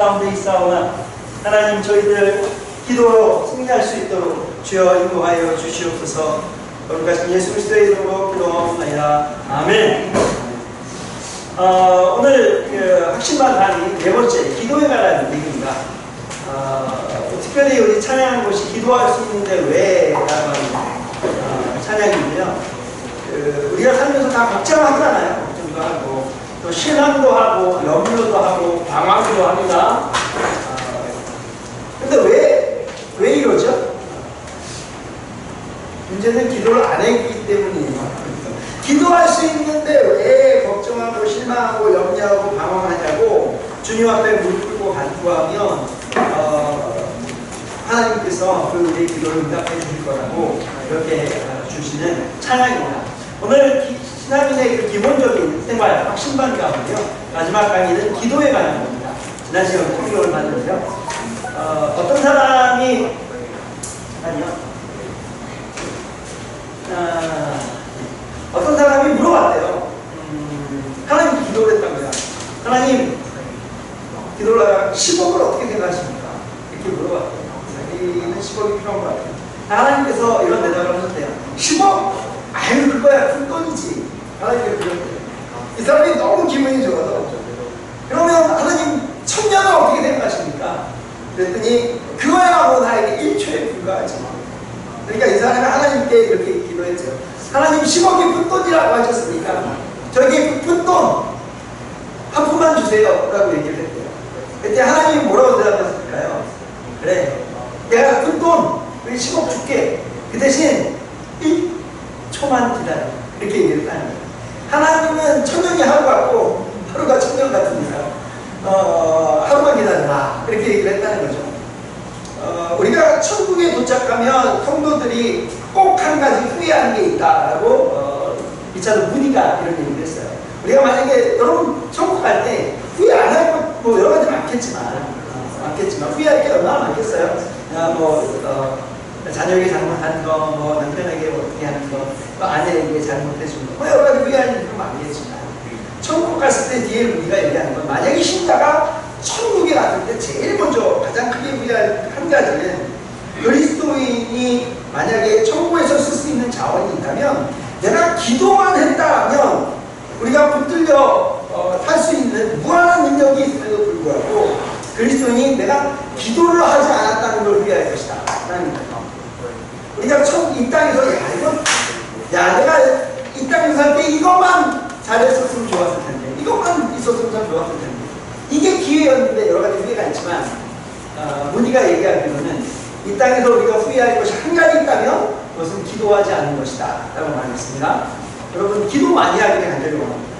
가운데 있사오나 하나님 저희들 기도로 승리할 수 있도록 주여 인도하여 주시옵소서. 거룩하신 예수 그리스도의 이름으로 기도하옵나이다. 아멘. 오늘 학신반 강의 네 번째 기도에 관한 얘기입니다. 특별히 우리 찬양한 곳이 기도할 수 있는데 왜? 라고 하는 찬양이고요. 우리가 살면서 다 걱정하잖아요. 걱정도 하고 또 실망도 하고 염려도 하고 방황도 합니다. 근데 왜 이러죠? 문제는 기도를 안 했기 때문이에요. 기도할 수 있는데 왜 걱정하고 실망하고 염려하고 방황하냐고 주님 앞에 무릎 꿇고 간구하면 하나님께서 그 우리의 기도를 응답해 주실 거라고 이렇게 주시는 찬양입니다. 오늘 신앙인의 그 기본적인 생활, 확신반 가운데요. 마지막 강의는 기도에 관한 겁니다. 지난 시간에 통역을 봤는데요. 어떤 사람이 어떤 사람이 물어봤대요. 하나님 기도를 했답니다. 하나님 기도를 하다가 10억을 어떻게 생각하십니까? 이렇게 물어봤대요. 자기는 10억이 필요한 것 같아요. 하나님께서 이런 대답을 하셨대요. 10억? 아유 그거야 큰 돈이지. 하나님께서 그러셨대요. 이 사람이 너무 기분이 좋아서 그러면 하나님 1000년을 어떻게 생각하십니까? 그랬더니 그거야말로 나에게 1초에 불과하지. 그러니까 이 사람이 하나님께 이렇게 기도했죠. 하나님 10억이 푼돈이라고 하셨으니까 저에게 푼돈 한 푼만 주세요 라고 얘기를 했대요. 그때 하나님이 뭐라고 대답하셨을까요? 그래 내가 푼돈 10억 줄게. 그 대신 1초만 기다려. 이렇게 얘기를 하는 거예요. 하나님은 천년이 하루 같고 하루가 천년 같으니까 하루만 기다려라 이렇게 얘기를 했다는 거죠. 우리가 천국에 도착하면 성도들이 꼭 한 가지 후회하는 게 있다라고 리차드 무디가 이런 얘기를 했어요. 우리가 만약에 여러분 천국 갈 때 후회 안 할 것 뭐 여러 가지 많겠지만 후회할 게 얼마나 많겠어요. 자녀에게 잘못한 거, 뭐 남편에게 어떻게 하는 거, 또 아내에게 잘못해준 거, 뭐 여러 가지 후회할 일도 많겠지만 천국 갔을 때 뒤에 우리가 얘기하는 건 만약에 신자가 천국에 갔을 때 제일 먼저 가장 크게 후회할 한 가지는 그리스도인이 만약에 천국에서 쓸 수 있는 자원이 있다면 내가 기도만 했다면 우리가 붙들려 살 수 있는 무한한 능력이 있음에도 불구하고 그리스도인이 내가 기도를 하지 않았다는 걸 후회할 것이다 라는 거예요. 우리가 이 땅에서 내가 이 땅에서 살 때 이것만 잘했었으면 좋았을 텐데 이것만 있었으면 참 좋았을 텐데 이게 기회였는데 여러 가지 후회가 있지만 무니가 얘기하기로는 이 땅에서 우리가 후회할 것이 한 가지 있다면 그것은 기도하지 않는 것이다 라고 말했습니다. 여러분 기도 많이 하기를 간절히 원합니다.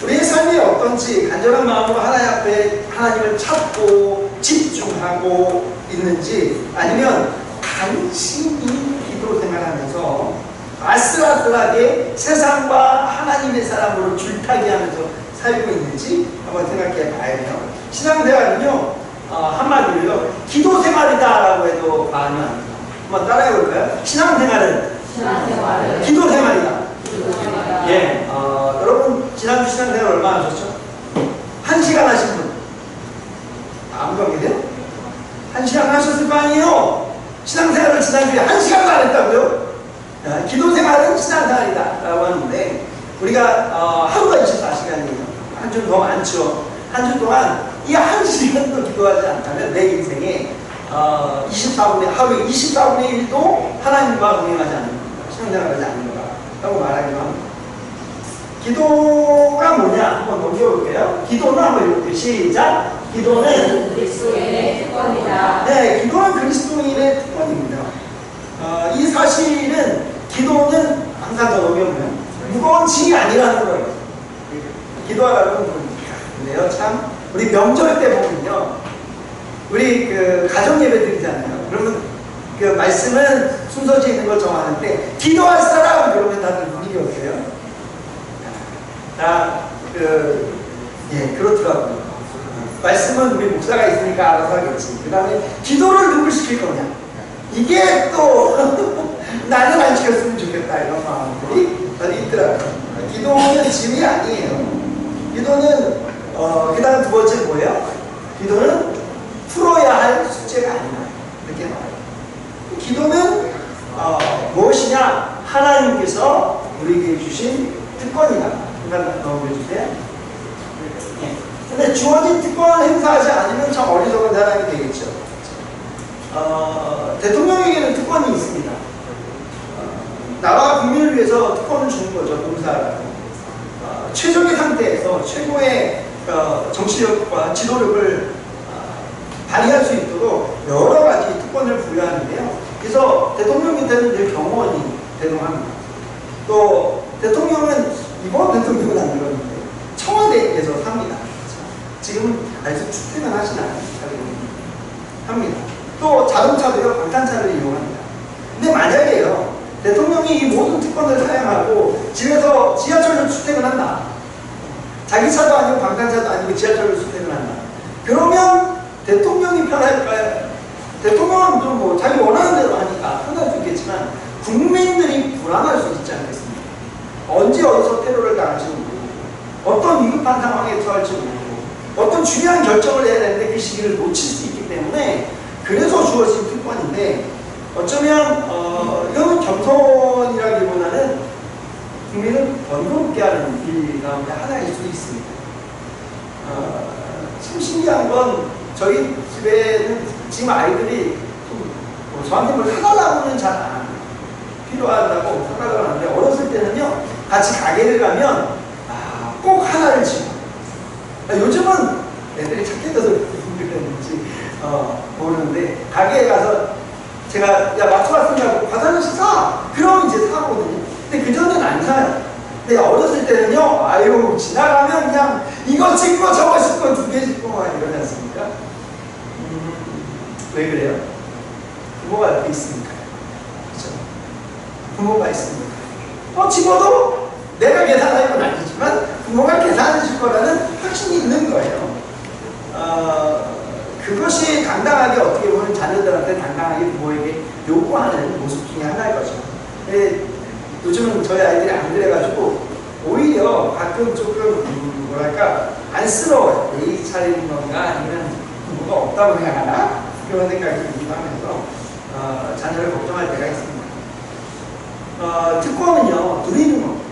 우리의 삶이 어떤지 간절한 마음으로 하나님 앞에 하나님을 찾고 집중하고 있는지 아니면 간신히 기도 생활하면서 아슬아슬하게 세상과 하나님의 사람으로 줄타기하면서 살고 있는지 한번 생각해 봐야 돼요. 신앙생활은요 한마디로요 기도 생활이다 라고 해도 과언이 아닙니다. 한번 따라해 볼까요? 신앙생활은 기도 생활이다. 예, 여러분 지난주 신앙생활 얼마나 하셨죠? 1시간 하신 분 아무도 안 계세요? 1시간 하셨을 거 아니에요? 신앙생활을 지난주에 1시간도 안 했다고요? 기도생활은 신앙생활이다 라고 하는데 우리가 하루가 24시간이에요. 한 주 더 많죠. 한 주 동안 이 1시간도 기도하지 않다면 내 인생에 하루에 24분의 1도 하나님과 동행하지 않는 겁니다. 신앙생활하지 않는 거다 라고 말하기도 합니다. 기도가 뭐냐 한번 넘겨볼게요. 기도는 한번 읽을게요. 시작. 기도는 그리스도인의 특권이다. 네, 기도는 그리스도인의 특권입니다. 이 사실은 기도는 항상 더 넘겨보면 무거운 짐이 아니라는 거예요. 기도하라는 건데요. 참 우리 명절 때 보면요, 우리 그 가정 예배 드리잖아요. 그러면 그 말씀은 순서지에 있는 걸 정하는데 기도할 사람 그러면 다들 눈이 어때요? 그렇더라고요. 말씀은 우리 목사가 있으니까 알아서 하겠지. 그 다음에 기도를 누굴 시킬 거냐. 이게 또 나는 안 시켰으면 좋겠다 이런 마음들이 있더라고요. 기도는 짐이 아니에요. 기도는 그 다음 두 번째 뭐예요? 기도는 풀어야 할 숙제가 아니다. 이렇게 말해요. 기도는 무엇이냐? 하나님께서 우리에게 주신 특권이다. 잠깐 넘겨주세요. 근데 주어진 특권을 행사하지 않으면 참 어리석은 사람이 되겠죠. 대통령에게는 특권이 있습니다. 나라 국민을 위해서 특권을 주는 거죠. 봉사라고. 최적의 상태에서 최고의 정치력과 지도력을 발휘할 수 있도록 여러 가지 특권을 부여하는데요. 그래서 대통령 밑에는 늘 경호원이 대동합니다. 또 대통령은 이번 대통령은 안 그러는데 청와대에서 삽니다. 지금 아직 출퇴근 하시나요? 합니다. 또 자동차도요, 방탄차를 이용합니다. 근데 만약에요, 대통령이 이 모든 특권을 사용하고 집에서 지하철로 출퇴근한다. 자기 차도 아니고 방탄차도 아니고 지하철로 출퇴근한다. 그러면 대통령이 편할까요? 대통령은 좀 뭐 자기 원하는 대로 하니까 편할 수 있겠지만 국민들이 불안할 수 있지 않겠습니까? 언제 어디서 테러를 당할지 모르고 어떤 위급한 상황에 처할지 모르고 어떤 중요한 결정을 해야 되는데 그 시기를 놓칠 수 있기 때문에 그래서 주어진 특권인데 어쩌면 이거는 겸손이라기보다는 국민을 번거롭게 하는 일 가운데 하나일 수도 있습니다. 참 신기한 건 저희 집에는 지금 아이들이 좀 저한테 뭘 사달라고는 잘 안 합니다. 필요하다고 사달라고 하는데 어렸을 때는요 같이 가게를 가면 꼭 하나를 집어. 요즘은 애들이 착해져서 그랬는지 모르는데 가게에 가서 제가 야 마트 왔으니까 과자는 사! 그럼 이제 사거든요. 근데 그전엔 안 사요. 근데 어렸을 때는요 아유 지나가면 그냥 이거 찍고 저거 찍고 2개 찍고 막 이러지 않습니까? 왜 그래요? 부모가 옆에 있으니까. 그렇죠? 부모가 있으니까. 집어도 내가 계산하는 건 아니지만 부모가 계산해 줄 거라는 확신이 있는 거예요. 그것이 당당하게 어떻게 보면 자녀들한테 당당하게 부모에게 요구하는 모습 중에 하나일 거죠. 요즘은 저희 아이들이 안 그래가지고 오히려 가끔 조금 뭐랄까 안쓰러워요. 내 차리는 건가 아니면 부모가 없다고 생각하나? 그런 생각이 들기도 하면서 자녀를 걱정할 때가 있습니다. 특권은요 누리는 겁니다.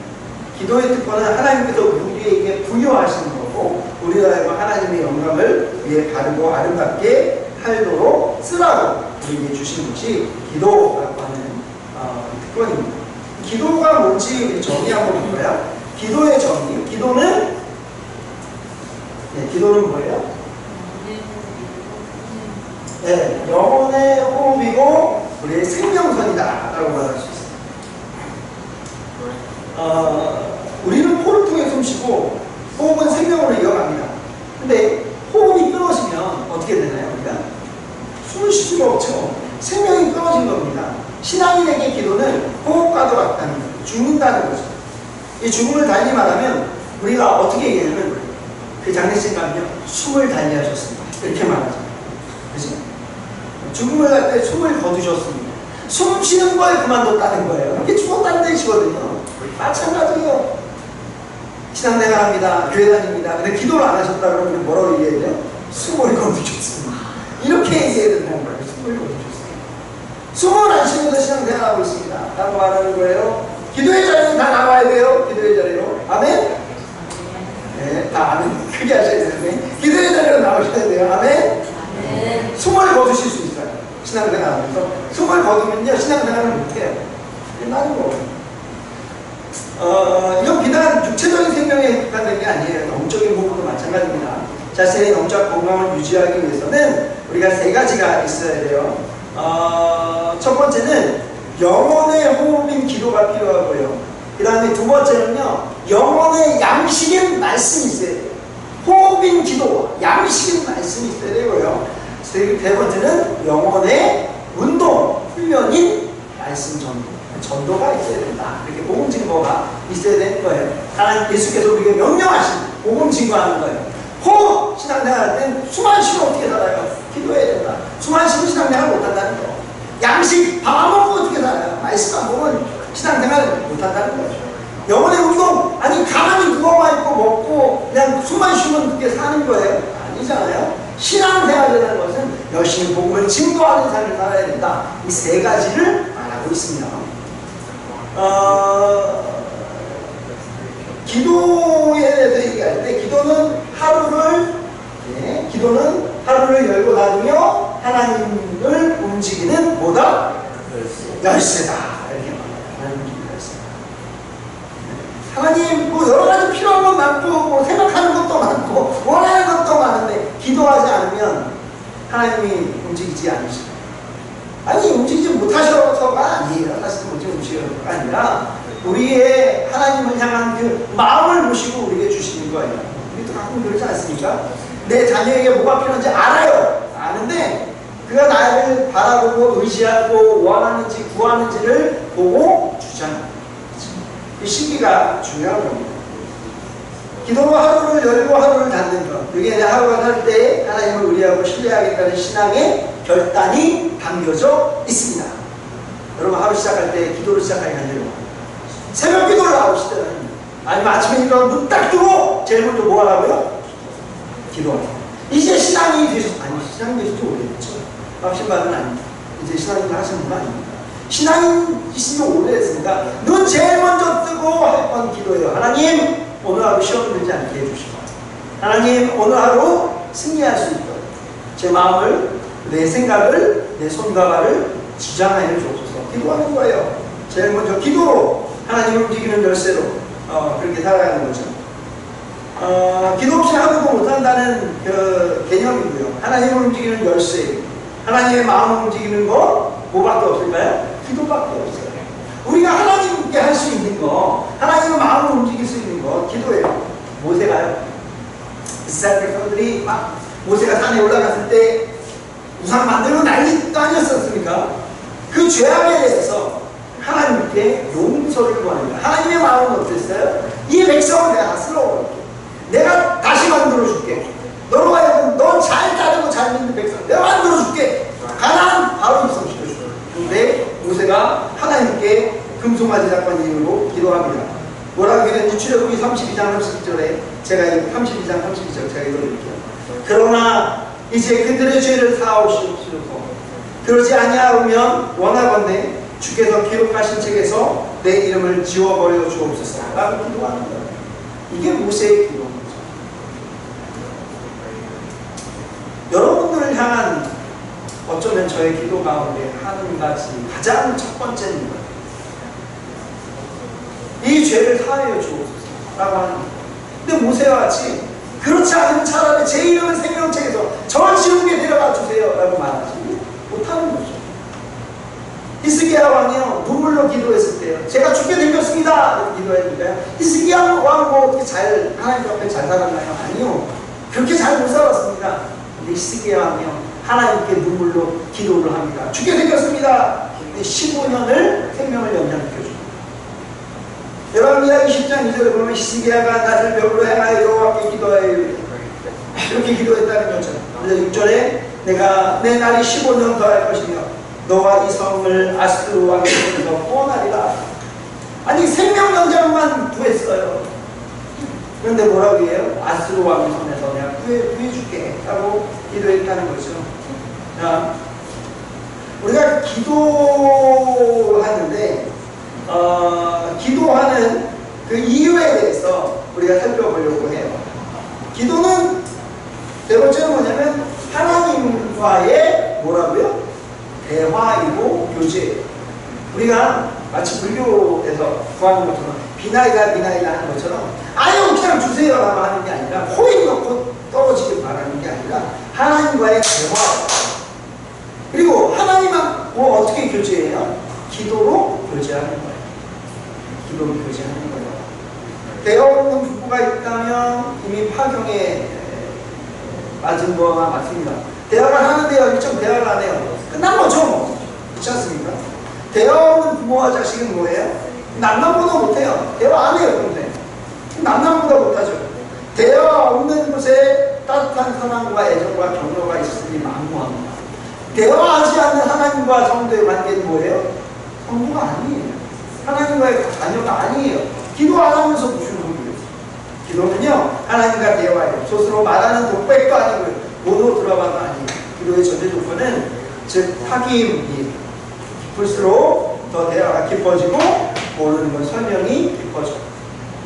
기도의 특권은 하나님께서 우리에게 부여하시는 거고 우리가 하나님의 영광을 위해 바르고 아름답게 살도록 쓰라고 우리에게 주신 것이 기도라고 하는 특권입니다. 기도가 뭔지 우리 정의 한번 볼까요? 기도의 정의. 기도는 뭐예요? 네, 영혼의 호흡이고 우리의 생명선이다 라고 말할 수 있습니다. 우리는 코를 통해 숨쉬고 호흡은 생명으로 이어갑니다. 근데 호흡이 끊어지면 어떻게 되나요? 우리가 숨을 쉴 수가 없죠. 생명이 끊어진 겁니다. 신앙인에게 기도는 호흡과도 같다는 거예요. 죽는다는 거죠. 이 죽음을 달리 말하면 우리가 어떻게 얘기하냐면 그 장례식 가면요 숨을 달리 하셨습니다. 이렇게 말하죠. 그렇죠? 죽음을 할 때 숨을 거두셨습니다. 숨 쉬는 거에 그만뒀다는 거예요. 이렇게 죽었다는 뜻이거든요. 마찬가지예요. 신앙생활합니다. 교회 다닙니다. 근데 기도를 안 하셨다 그러면 뭐라고 얘기해요? 숨을 거두셨습니다. 이렇게 얘기해야 된다는 거예요. 숨을 거두셨습니다. 숨을 안 쉬면서 신앙생활하고 있습니다. 라고 말하는 거예요. 기도의 자리는 다 나와야 돼요. 기도의 자리로. 아멘? 네, 다 아멘. 크게 하셔야 되는데. 기도의 자리로 나오셔야 돼요. 아멘? 네. 숨을 거두실 수 있어요. 신앙생활하면서. 숨을 거두면요. 신앙생활을 못해요. 끝나는 거예요. 이건 비단 육체적인 생명에 해당되는 게 아니에요. 영적인 부분도 마찬가지입니다. 자신의 영적 건강을 유지하기 위해서는 우리가 3가지가 있어야 돼요. 첫 번째는 영혼의 호흡인 기도가 필요하고요. 그 다음에 2번째는요, 영혼의 양식인 말씀이 있어야 돼요. 호흡인 기도, 양식인 말씀이 있어야 되고요. 3번째는 영혼의 운동, 훈련인 말씀 전도가 있어야 된다. 이렇게 복음 증거가 있어야 되는 거예요. 하나님 예수께서 우리에게 명령하신 복음 증거하는 거예요. 호흡 신앙생활 할 땐 숨 안 쉬면 어떻게 살아요? 기도해야 된다. 숨 안 쉬면 신앙생활 못한다는 거. 양식 밥 안 먹고 어떻게 살아요? 말씀 안 보면 신앙생활 못한다는 거죠. 영혼의 운동 가만히 누워만 있고 먹고 그냥 숨만 쉬면 그렇게 사는 거예요? 아니잖아요. 신앙생활이라는 것은 열심히 복음을 증거하는 삶을 살아야 된다. 이 세 가지를 말하고 있습니다. 기도에 대해서 얘기할 때 기도는 하루를 열고 닫으며 하나님을 움직이는 뭐다? 열쇠다. 이렇게 말합니다. 하나님 뭐 여러 가지 필요한 건 많고 뭐 생각하는 것도 많고 원하는 것도 많은데 기도하지 않으면 하나님이 움직이지 않으시고, 아니 움직이지 못하셔서가 아니에요. 사실 움직이셔서가 아니라 우리의 하나님을 향한 그 마음을 보시고 우리에게 주시는 거예요. 우리도 가끔 그러지 않습니까? 내 자녀에게 뭐가 필요한지 알아요. 아는데 그가 나를 바라보고 의지하고 원하는지 구하는지를 보고 주잖아요. 이 시기가 중요한 겁니다. 기도로 하루를 열고 하루를 닫는 것, 이게 하루가 살 때 하나님을 의뢰하고 신뢰하겠다는 신앙의 결단이 담겨져 있습니다. 여러분 하루 시작할 때 기도를 시작하기 하려고 새벽 기도를 하고 싶더라고요. 아니면 아침에 일어나서 눈 딱 뜨고 제일 먼저 뭐 하라고요? 기도하세요. 이제 신앙이 신앙이 되신 지 오래됐죠. 신발은 아닙니다. 이제 신앙인을 하시는 분 아닙니다. 신앙이시면 오래됐습니다. 눈 제일 먼저 뜨고 할 번 기도해요. 하나님 오늘 하루 시험 들지 않게 해주시고, 하나님 오늘 하루 승리할 수 있도록 제 마음을, 내 생각을, 내 손과 발을 지장하여 주옵소서. 기도하는 거예요. 제일 먼저 기도로 하나님을 움직이는 열쇠로 그렇게 살아가는 거죠. 기도 없이 하루도 못한다는 그 개념이고요. 하나님을 움직이는 열쇠, 하나님의 마음을 움직이는 거 뭐밖에 없을까요? 기도밖에 없어요. 우리가 하나님께 할 수 있는 거, 하나님의 마음을 움직일 수 있는 거 기도예요. 모세가요, 이스라엘 백성들이 막 모세가 산에 올라갔을 때 우상 만들고 난리도 아니었습니까? 그 죄악에 대해서 하나님께 용서를 구합니다. 하나님의 마음은 어땠어요? 이 백성을 내가 다스러워, 내가 다시 만들어줄게. 너로 하여금 너 잘 따르고 잘 믿는 백성 내가 만들어줄게. 가나안 바로 입성시켜줄게. 근데 모세가 하나님께 금송아지 사건 이후로 기도합니다. 뭐라고 기도했는지 출애굽기 32장 32절에 제가 32장 32절 제가 읽어드릴게요. 그러나 이제 그들의 죄를 사하옵시옵소서. 그러지 아니하면 원하건대 주께서 기록하신 책에서 내 이름을 지워버려 주옵소서 라고 기도하는 거예요. 이게 모세의 기도입니다. 여러분들을 향한 어쩌면 저의 기도 가운데 한 가지 가장 첫 번째입니다. 이 죄를 사하여 주옵소서 라고 하는 거예요. 근데 모세와 같이 그렇지 않으면 차라리 제 이름을 생명책에서 저 지옥에 데려가 주세요 라고 말하지 못하는 거죠. 히스기야 왕이요 눈물로 기도했을 때요, 제가 죽게 생겼습니다 이렇게 기도했는데 히스기야 왕 뭐 어떻게 잘 하나님 앞에 잘 살았나요? 아니요, 그렇게 잘 못 살았습니다. 근데 히스기야 왕이요 하나님께 눈물로 기도를 합니다. 죽게 생겼습니다. 15년을 생명을 연장시켜줍니다. 여러분 이야기 10장 2절에 보면 히스기야가 나를 벽으로 향하여 여호와께 기도하여 이렇게 기도했다는 거죠. 그래서 6절에 내가 내 날이 15년 더 할 것이며 너와 이 성을 아스투르 왕의 손에서 구원하리라. 아니 생명 연장만 구했어요. 그런데 뭐라고 해요? 아스투르 왕의 손에서 내가 구해줄게 라고 기도했다는 거죠. 자, 우리가 기도하는데 기도하는 그 이유에 대해서 우리가 살펴보려고 해요. 기도는 세 번째는 뭐냐면 하나님과의 뭐라고요? 대화이고 교제예요. 우리가 마치 불교에서 구하는 것처럼 비나이다 비나이다 하는 것처럼 아유 그냥 주세요 라고 하는 게 아니라 코인 넣고 떨어지길 바라는 게 아니라 하나님과의 대화. 그리고 하나님은 뭐 어떻게 교제해요? 기도로 교제하는 거예요. 기도로 교제하는 거예요. 되어 없는 부부가 있다면 이미 파경에 맞은 거가 맞습니다. 대화를 하는데요, 일정 대화를 안 해요. 끝난 거죠, 뭐. 그렇지 않습니까? 대화 없는 부모와 자식은 뭐예요? 남남보다 못해요. 대화 안 해요, 평소에. 남남보다 못하죠. 대화 없는 곳에 따뜻한 사랑과 애정과 격려가 있으니 만무합니다. 대화하지 않는 하나님과 성도의 관계는 뭐예요? 성도가 아니에요. 하나님과의 자녀가 아니에요. 기도 안 하면서 무슨 소리예요? 기도는요, 하나님과 대화해요. 스스로 말하는 독백도 아니고요. 모두 들어봐도 아니에요. 기도의 전제 조건은 즉 확인이 깊을수록 더 대화가 깊어지고 모르는 건 설명이 깊어져.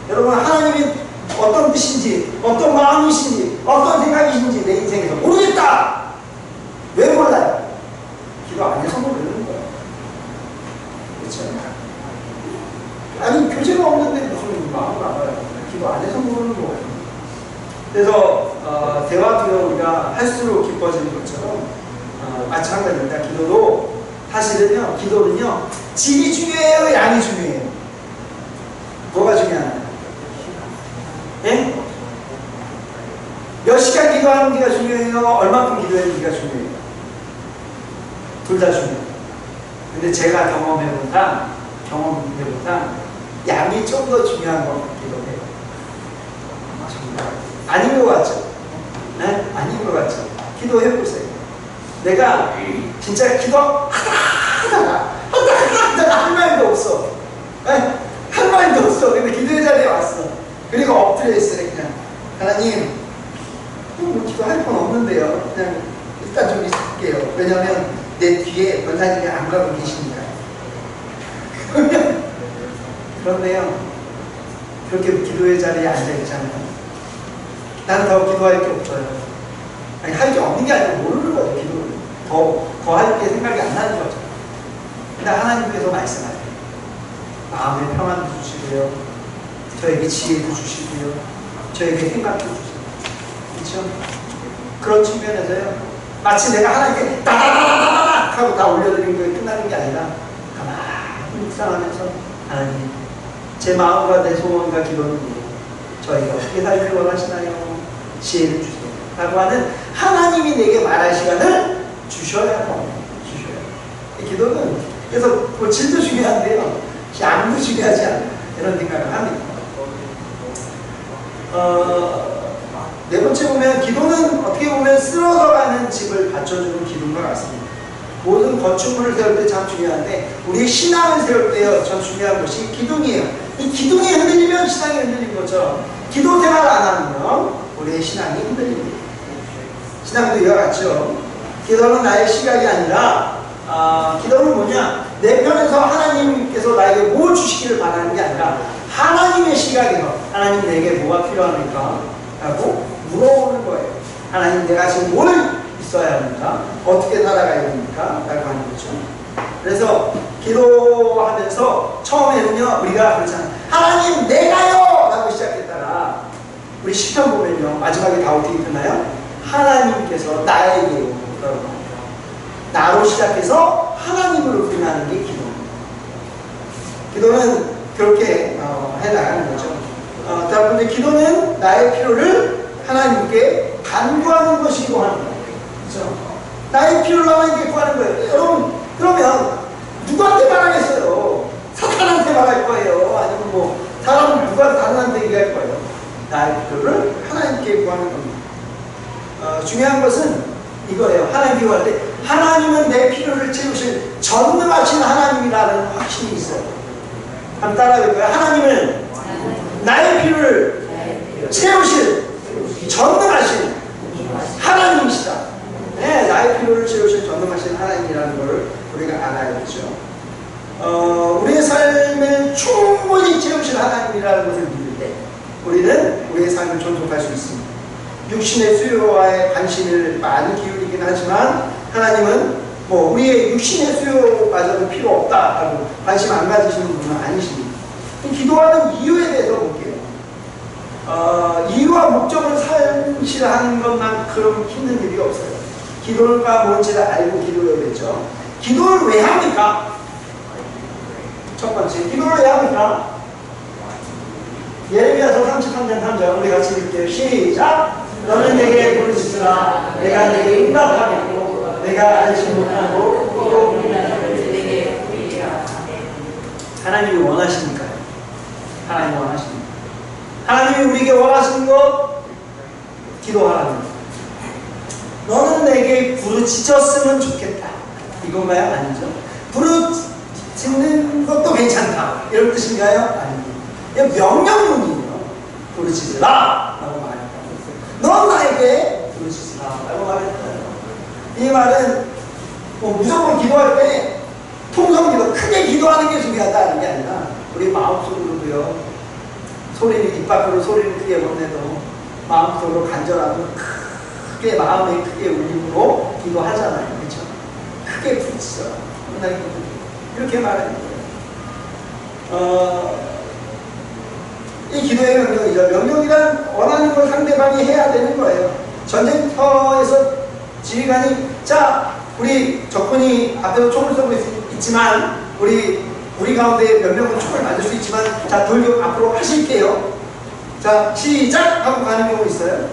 여러분 하나님이 어떤 뜻인지 어떤 마음이신지 어떤 생각이신지 내 인생에서 모르겠다. 왜 몰라요? 기도 안해서 모르는 거예요. 그렇죠? 아니 교제가 없는데 무슨 마음을 알아요? 기도 안해서 모르는 거예요. 그래서 대화 기도 우리가 할수록 깊어지는 것처럼 마찬가지입니다. 기도도 사실은요, 기도는요, 질이 중요해요, 양이 중요해요? 뭐가 중요하나요? 예? 몇 시간 기도하는지가 중요해요? 얼마큼 기도하는지가 중요해요? 둘 다 중요해요. 근데 제가 경험해보다 양이 좀 더 중요한 것 같기도 해요. 정말 아닌 것 같죠? 네? 아닌 것 같죠? 기도해보세요. 내가 진짜 기도하다가 한 말도 없어. 네? 한 말도 없어. 근데 기도의 자리에 왔어. 그리고 엎드려 있어요. 그냥 하나님 뭐 기도할 건 없는데요. 그냥 일단 좀 있을게요. 왜냐면 내 뒤에 권사님이 안 가고 계시니까. 그런데요, 그렇게 기도의 자리에 앉아있잖아요. 나는 더 기도할 게 없어요. 아니, 할 게 없는 게 아니라 모르는 거죠, 기도를. 더 할 게 생각이 안 나는 거죠. 근데 하나님께서 말씀하세요. 마음의 평안도 주시고요. 저에게 지혜도 주시고요. 저에게 생각도 주시고요. 그렇죠? 그런 측면에서요. 마치 내가 하나님께 따다다다닥 하고 다 올려드린 거에 끝나는 게 아니라 가만히 묵상하면서 하나님, 제 마음과 내 소원과 기도는 저희가 어떻게 살기를 원하시나요? 지혜를 주세요. 라고 하는 하나님이 내게 말할 시간을 주셔야 합니다. 주셔야. 기도는 그래서 뭐 질도 중요한데요. 양도 중요하지 않아요. 이런 생각을 합니다. 네 번째 보면 기도는 어떻게 보면 쓰러져가는 집을 받쳐주는 기도인 것 같습니다. 모든 건축물을 세울 때 참 중요한데 우리의 신앙을 세울 때요 참 중요한 것이 기둥이에요. 이 기둥이 흔들리면 신앙이 흔들린 것처럼 기도 생활을 안 하면 우리의 신앙이 흔들립니다. 신앙도 이와 같죠. 기도는 나의 시각이 아니라 기도는 뭐냐? 내 편에서 하나님께서 나에게 뭘 주시기를 바라는 게 아니라 하나님의 시각에서 하나님 내게 뭐가 필요합니까? 라고 물어보는 거예요. 하나님 내가 지금 뭘 있어야 합니까? 어떻게 살아가야 됩니까? 라고 하는 거죠. 그래서 기도하면서 처음에는요 우리가 그렇잖아요. 하나님 내가요! 라고 시작했다가 우리 시편 보면요 마지막에 다 어떻게 끝나요? 하나님께서 나에게로 나로 시작해서 하나님으로 끝나는 게 기도입니다. 기도는 그렇게 해나가는 거죠. 여러분들 기도는 나의 필요를 하나님께 간구하는 것이고 합니다. 그렇죠? 나의 필요를 하나님께 구하는 거예요. 여러분 그러면 누구한테 말하겠어요? 사탄한테 말할 거예요? 아니면 뭐 사람을 누가 다른한테 얘기할 거예요? 나의 필요를 하나님께 구하는 겁니다. 중요한 것은 이거예요. 하나님께 구할 때 하나님은 내 필요를 채우실 전능하신 하나님이라는 확신이 있어요. 한번 따라해볼까요? 하나님은 나의 필요를 채우실 전능하신 하나님이시다. 네, 나의 필요를 채우실 전능하신 하나님이라는 걸 우리가 알아야겠죠. 우리의 삶을 충분히 채우실 하나님이라는 것을 믿을 때 우리는 우리의 삶을 존속할 수 있습니다. 육신의 수요와의 관심을 많이 기울이긴 하지만 하나님은 뭐 우리의 육신의 수요마저도 필요 없다라고 관심 안 가지시는 분은 아니십니다. 기도하는 이유에 대해서 볼게요. 이유와 목적을 상실하는 것만큼 힘든 일이 없어요. 기도가 뭔지를 알고 기도해야겠죠. 기도를 왜 합니까? 첫 번째, 기도를 왜 합니까? 예레미야서 33장 3절 우리 같이 읽을게요. 시작! 너는 내게 부르짖으라 내가 내게 응답하겠고 내가 알지 못하고 또 내게 보이리라. 하나님이 원하시니까요. 하나님이 원하십니다. 하나님이 우리에게 원하시는 것 기도하라는 것. 너는 내게 부르짖었으면 좋겠다. 이건가요? 아니죠. 부르짖는 것도 괜찮다. 이런 뜻인가요? 아닙니다. 명령문이에요. 부르짖으라 라고 말합니다. 넌 나에게 부르시라 라고 말했어요. 이 말은 뭐 무조건 기도할 때 통성기도 크게 기도하는 게 중요하다는 게 아니라 우리 마음속으로도요, 소리를 입 밖으로 소리를 크게 못 내도 마음속으로 간절하고 크게 마음의 크게 울림으로 기도하잖아요. 그렇죠? 크게 부르시죠. 이렇게 말하는 거예요. 이 기도의 명령이죠. 명령이란 원하는 걸 상대방이 해야 되는 거예요. 전쟁터에서 지휘관이 자, 우리 적군이 앞에서 총을 쏘고 있지만 우리 가운데 몇 명은 총을 맞을 수 있지만 자, 돌격 앞으로 하실게요. 자, 시작! 하고 가는 경우 있어요?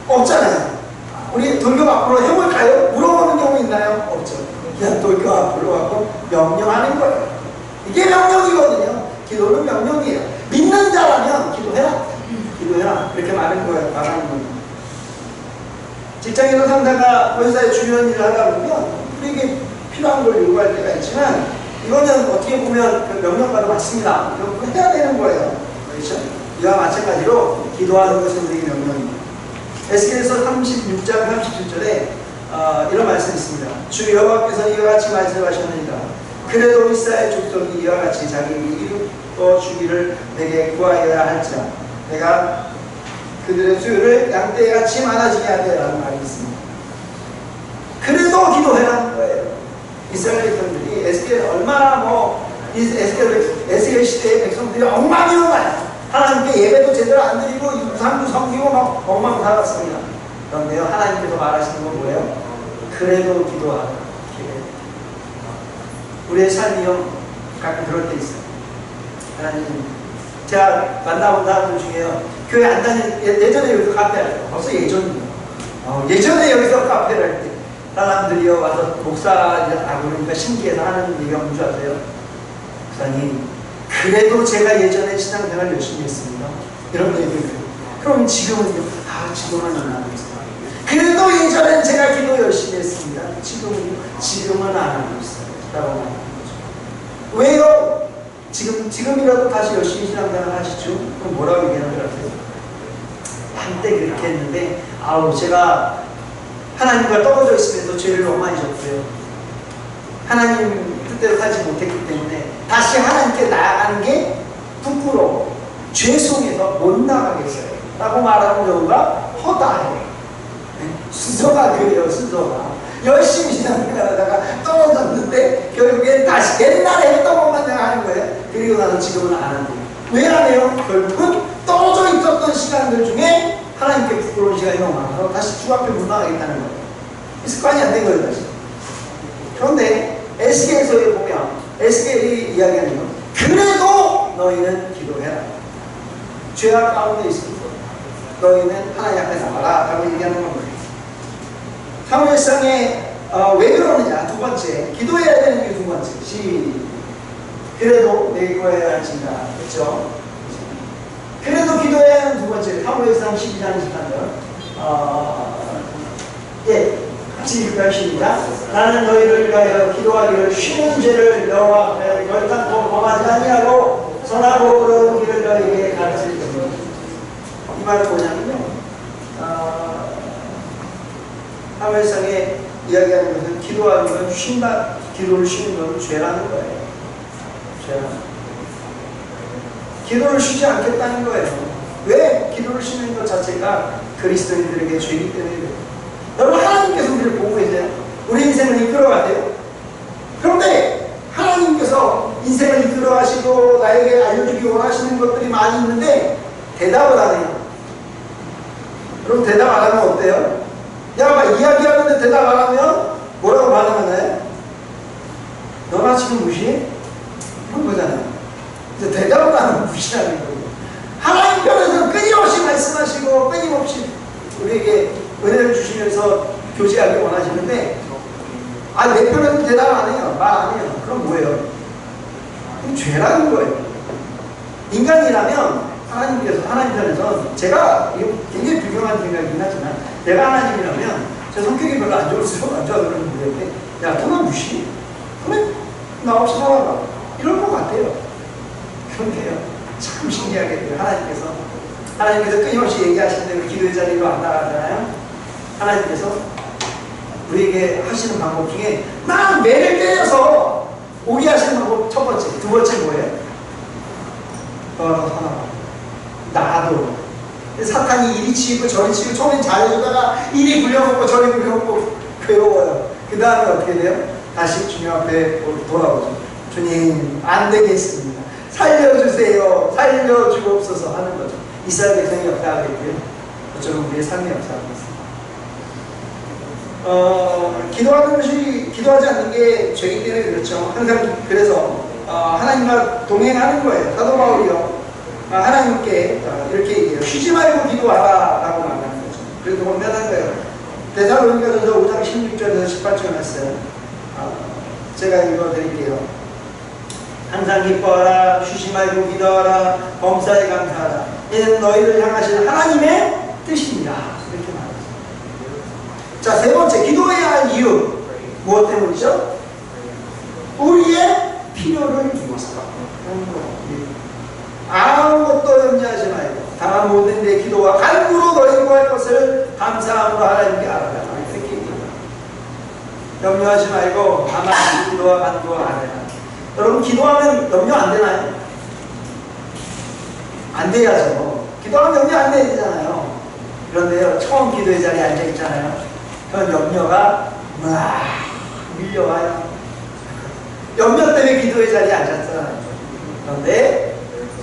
없잖아요. 우리 돌격 앞으로 해볼까요? 물어보는 경우 있나요? 없죠. 그냥 돌격 앞으로 하고 명령하는 거예요. 이게 명령이거든요. 기도는 명령이에요. 믿는 자라면 기도해라. 기도해라. 이렇게 말하는 거예요. 직장에서 상사가 회사에 중요한 일을 하다 보면 우리에게 필요한 걸 요구할 때가 있지만 이거는 어떻게 보면 그 명령과도 맞습니다. 이거 해야 되는 거예요. 그렇죠? 이와 마찬가지로 기도하는 것은 우리의 명령입니다. 에스겔서 36장 37절에 이런 말씀이 있습니다. 주 여호와께서 이와 같이 말씀하셨느니라. 그래도 이스라엘 족속이 이와 같이 자기에게 이루어 주기를 내게 구하여야 할지라. 내가 그들의 수요를 양떼같이 많아지게 하되라는 말이 있습니다. 그래도 기도해라는 거예요. 이스라엘 백성들이 에스겔 얼마나 에스겔 시대의 백성들이 엉망이었나요? 하나님께 예배도 제대로 안 드리고 우상도 섬기고 막 엉망 살았습니다. 그런데요, 하나님께서 말하시는 건 뭐예요? 그래도 기도하라. 우리의 삶이요, 가끔 그럴 때 있어요. 하나님, 제가 만나본 사람들 중에요, 교회 안 다니는, 예전에 여기서 카페 할 때, 벌써 예전이요. 예전에 여기서 카페를 할 때, 사람들이요, 와서 목사라고 그러니까 신기해서 하는 얘기가 뭔지 아세요? 목사님, 그래도 제가 예전에 신앙생활 열심히 했습니다. 이런 거 얘기해요. 그럼 지금은요? 지금은 안 하고 있어요. 그래도 예전엔 제가 기도 열심히 했습니다. 지금은 안 하고 있어요. 라고 말하는 거죠. 왜요? 지금이라도 다시 열심히 신앙생활 하시죠? 그럼 뭐라고 얘기하는 줄 아세요? 한때 그렇게 했는데, 제가 하나님과 떨어져 있으면서 죄를 너무 많이 졌어요. 하나님 뜻대로 살지 못했기 때문에 다시 하나님께 나아가는 게 부끄러워. 죄 속에서 못 나가겠어요. 라고 말하는 경우가 허다해요. 순서가 그래요, 순서가. 열심히 신앙생활하다가 떨어졌는데 결국엔 다시 옛날에 했던 것만 내가 하는 거예요. 그리고 나서 지금은 안 한대요. 왜 안 해요? 결국은 떨어져 있었던 시간들 중에 하나님께 부끄러운 시간이 너무 많아서 다시 주 앞에 못 나가겠다는 거예요. 습관이 안 된 거예요, 다시. 그런데 에스겔서에 보면 에스겔이 이야기하는 건 그래도 너희는 기도해라. 죄악 가운데 있어서 너희는 하나님 앞에 나가라 라고 얘기하는 겁니다. 사무엘상에 왜 그러느냐? 두 번째, 기도해야 되는 게 두 번째. 그래도 내게 구해야 할지니라. 그렇죠? 그래도 기도해야 하는 두 번째. 사무엘상 12장 23절. 같이 읽으십니다. 나는 너희를 위하여 기도하기를 쉬는 죄를 여호와 앞에 결단코 범하지 아니하고 선하고 의로운 길을 너희에게 가르칠 것이다. 이 말은 뭐냐면요, 사무엘상에 이야기하는 것은 기도하는 건 쉰다, 기도를 쉬는 건 죄라는 거예요. 죄라는 거예요. 기도를 쉬지 않겠다는 거예요. 왜? 기도를 쉬는 것 자체가 그리스도인들에게 죄이기 때문에 그래요. 여러분, 하나님께서 우리를 보고 계세요. 우리 인생을 이끌어가세요. 그런데 하나님께서 인생을 이끌어가시고 나에게 알려주기 원하시는 것들이 많이 있는데 대답을 안 해요. 그럼 대답 안 하면 어때요? 막 이야기하는데 대답 안 하면 뭐라고 반응하나요? 너나 지금 무시해? 그런 거잖아요. 이제 대답을 안 하면 무시하는 거예요. 하나님께서 끊임없이 말씀하시고 끊임없이 우리에게 은혜를 주시면서 교제하기 원하시는데 내 편에서 대답 안 해요. 말 안 해요. 그럼 뭐예요? 그럼 죄라는 거예요. 인간이라면 하나님 편에서 제가 이거 굉장히 불경한 생각이긴 하지만 내가 하나님이라면 제 성격이 별로 안 좋을수록 안 좋아 그러는 분들한테 너나 무시해? 그래? 나 없이 살아봐. 이럴 것 같아요. 그런데요, 참 신기하게 돼요. 하나님께서 끊임없이 얘기하시는데 기도의 자리로 안 나가잖아요. 하나님께서 우리에게 하시는 방법 중에 막 매를 때려서 오게 하시는 방법 첫 번째. 두 번째 뭐예요? 너는 하나 나도. 사탄이 이리 치고 저리 치고 처음엔 잘해주다가 이리 굴려먹고 저리 굴려먹고 괴로워요. 그 다음에 어떻게 돼요? 다시 주님 앞에 돌아오죠. 주님 안 되겠습니다. 살려주세요. 살려주옵소서 하는 거죠. 이스라엘 백성이 역사하겠고요. 어쩌면 우리의 삶이 역사하겠습니다. 기도하는 것이 기도하지 않는 게 죄이기 때문에 그렇죠. 항상 그래서 하나님과 동행하는 거예요. 사도 바울이요. 하나님께 이렇게 얘기해요. 쉬지 말고 기도하라 라고 말하는 거죠. 그래도 원면한 거예요. 데살로니가전서 5장 16절에서 18절 말씀 제가 읽어드릴게요. 항상 기뻐하라. 쉬지 말고 기도하라. 범사에 감사하라. 이는 너희를 향하실 하나님의 뜻입니다. 이렇게 말했어요. 자, 세 번째 기도해야 할 이유 무엇 때문이죠? 우리의 필요를 위해서. 아무것도 염려하지 말고 다만 모든 내 기도와 간구로 너희 구할 것을 감사함으로 하나님께 알아라. 이렇게 얘기합니다. 염려하지 말고 다만 기도와 간구와 알아라. 여러분 기도하면 염려 안 되나요? 안 돼야죠. 기도하면 염려 안 되잖아요. 그런데요, 처음 기도의 자리에 앉아 있잖아요. 그런 염려가 막 밀려와요. 염려 때문에 기도의 자리에 앉았잖아요. 그런데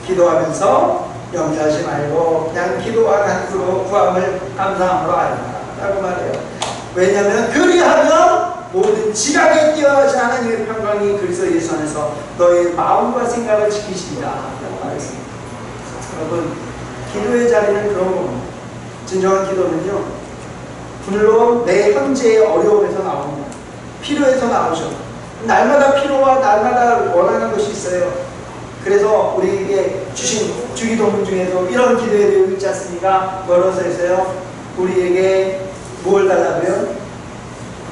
기도하면서 염려하지 말고 그냥 기도와 간구로 구함을 감사함으로 알라 라고 말해요. 왜냐하면 그리하면 모든 지각에 뛰어나신 하나님의 평강이 그리스도 예수 안에서 너의 마음과 생각을 지키시리라 라고 말했습니다. 여러분 기도의 자리는 그런 겁니다. 진정한 기도는요, 물론 내 현재의 어려움에서 나옵니다. 필요에서 나오죠. 날마다 필요와 날마다 원하는 것이 있어요. 그래서 우리에게 주신 주기도문 중에도 이런 기도의 내용이 있지 않습니까? 뭐라고 써있어요? 우리에게 뭘 달라고요?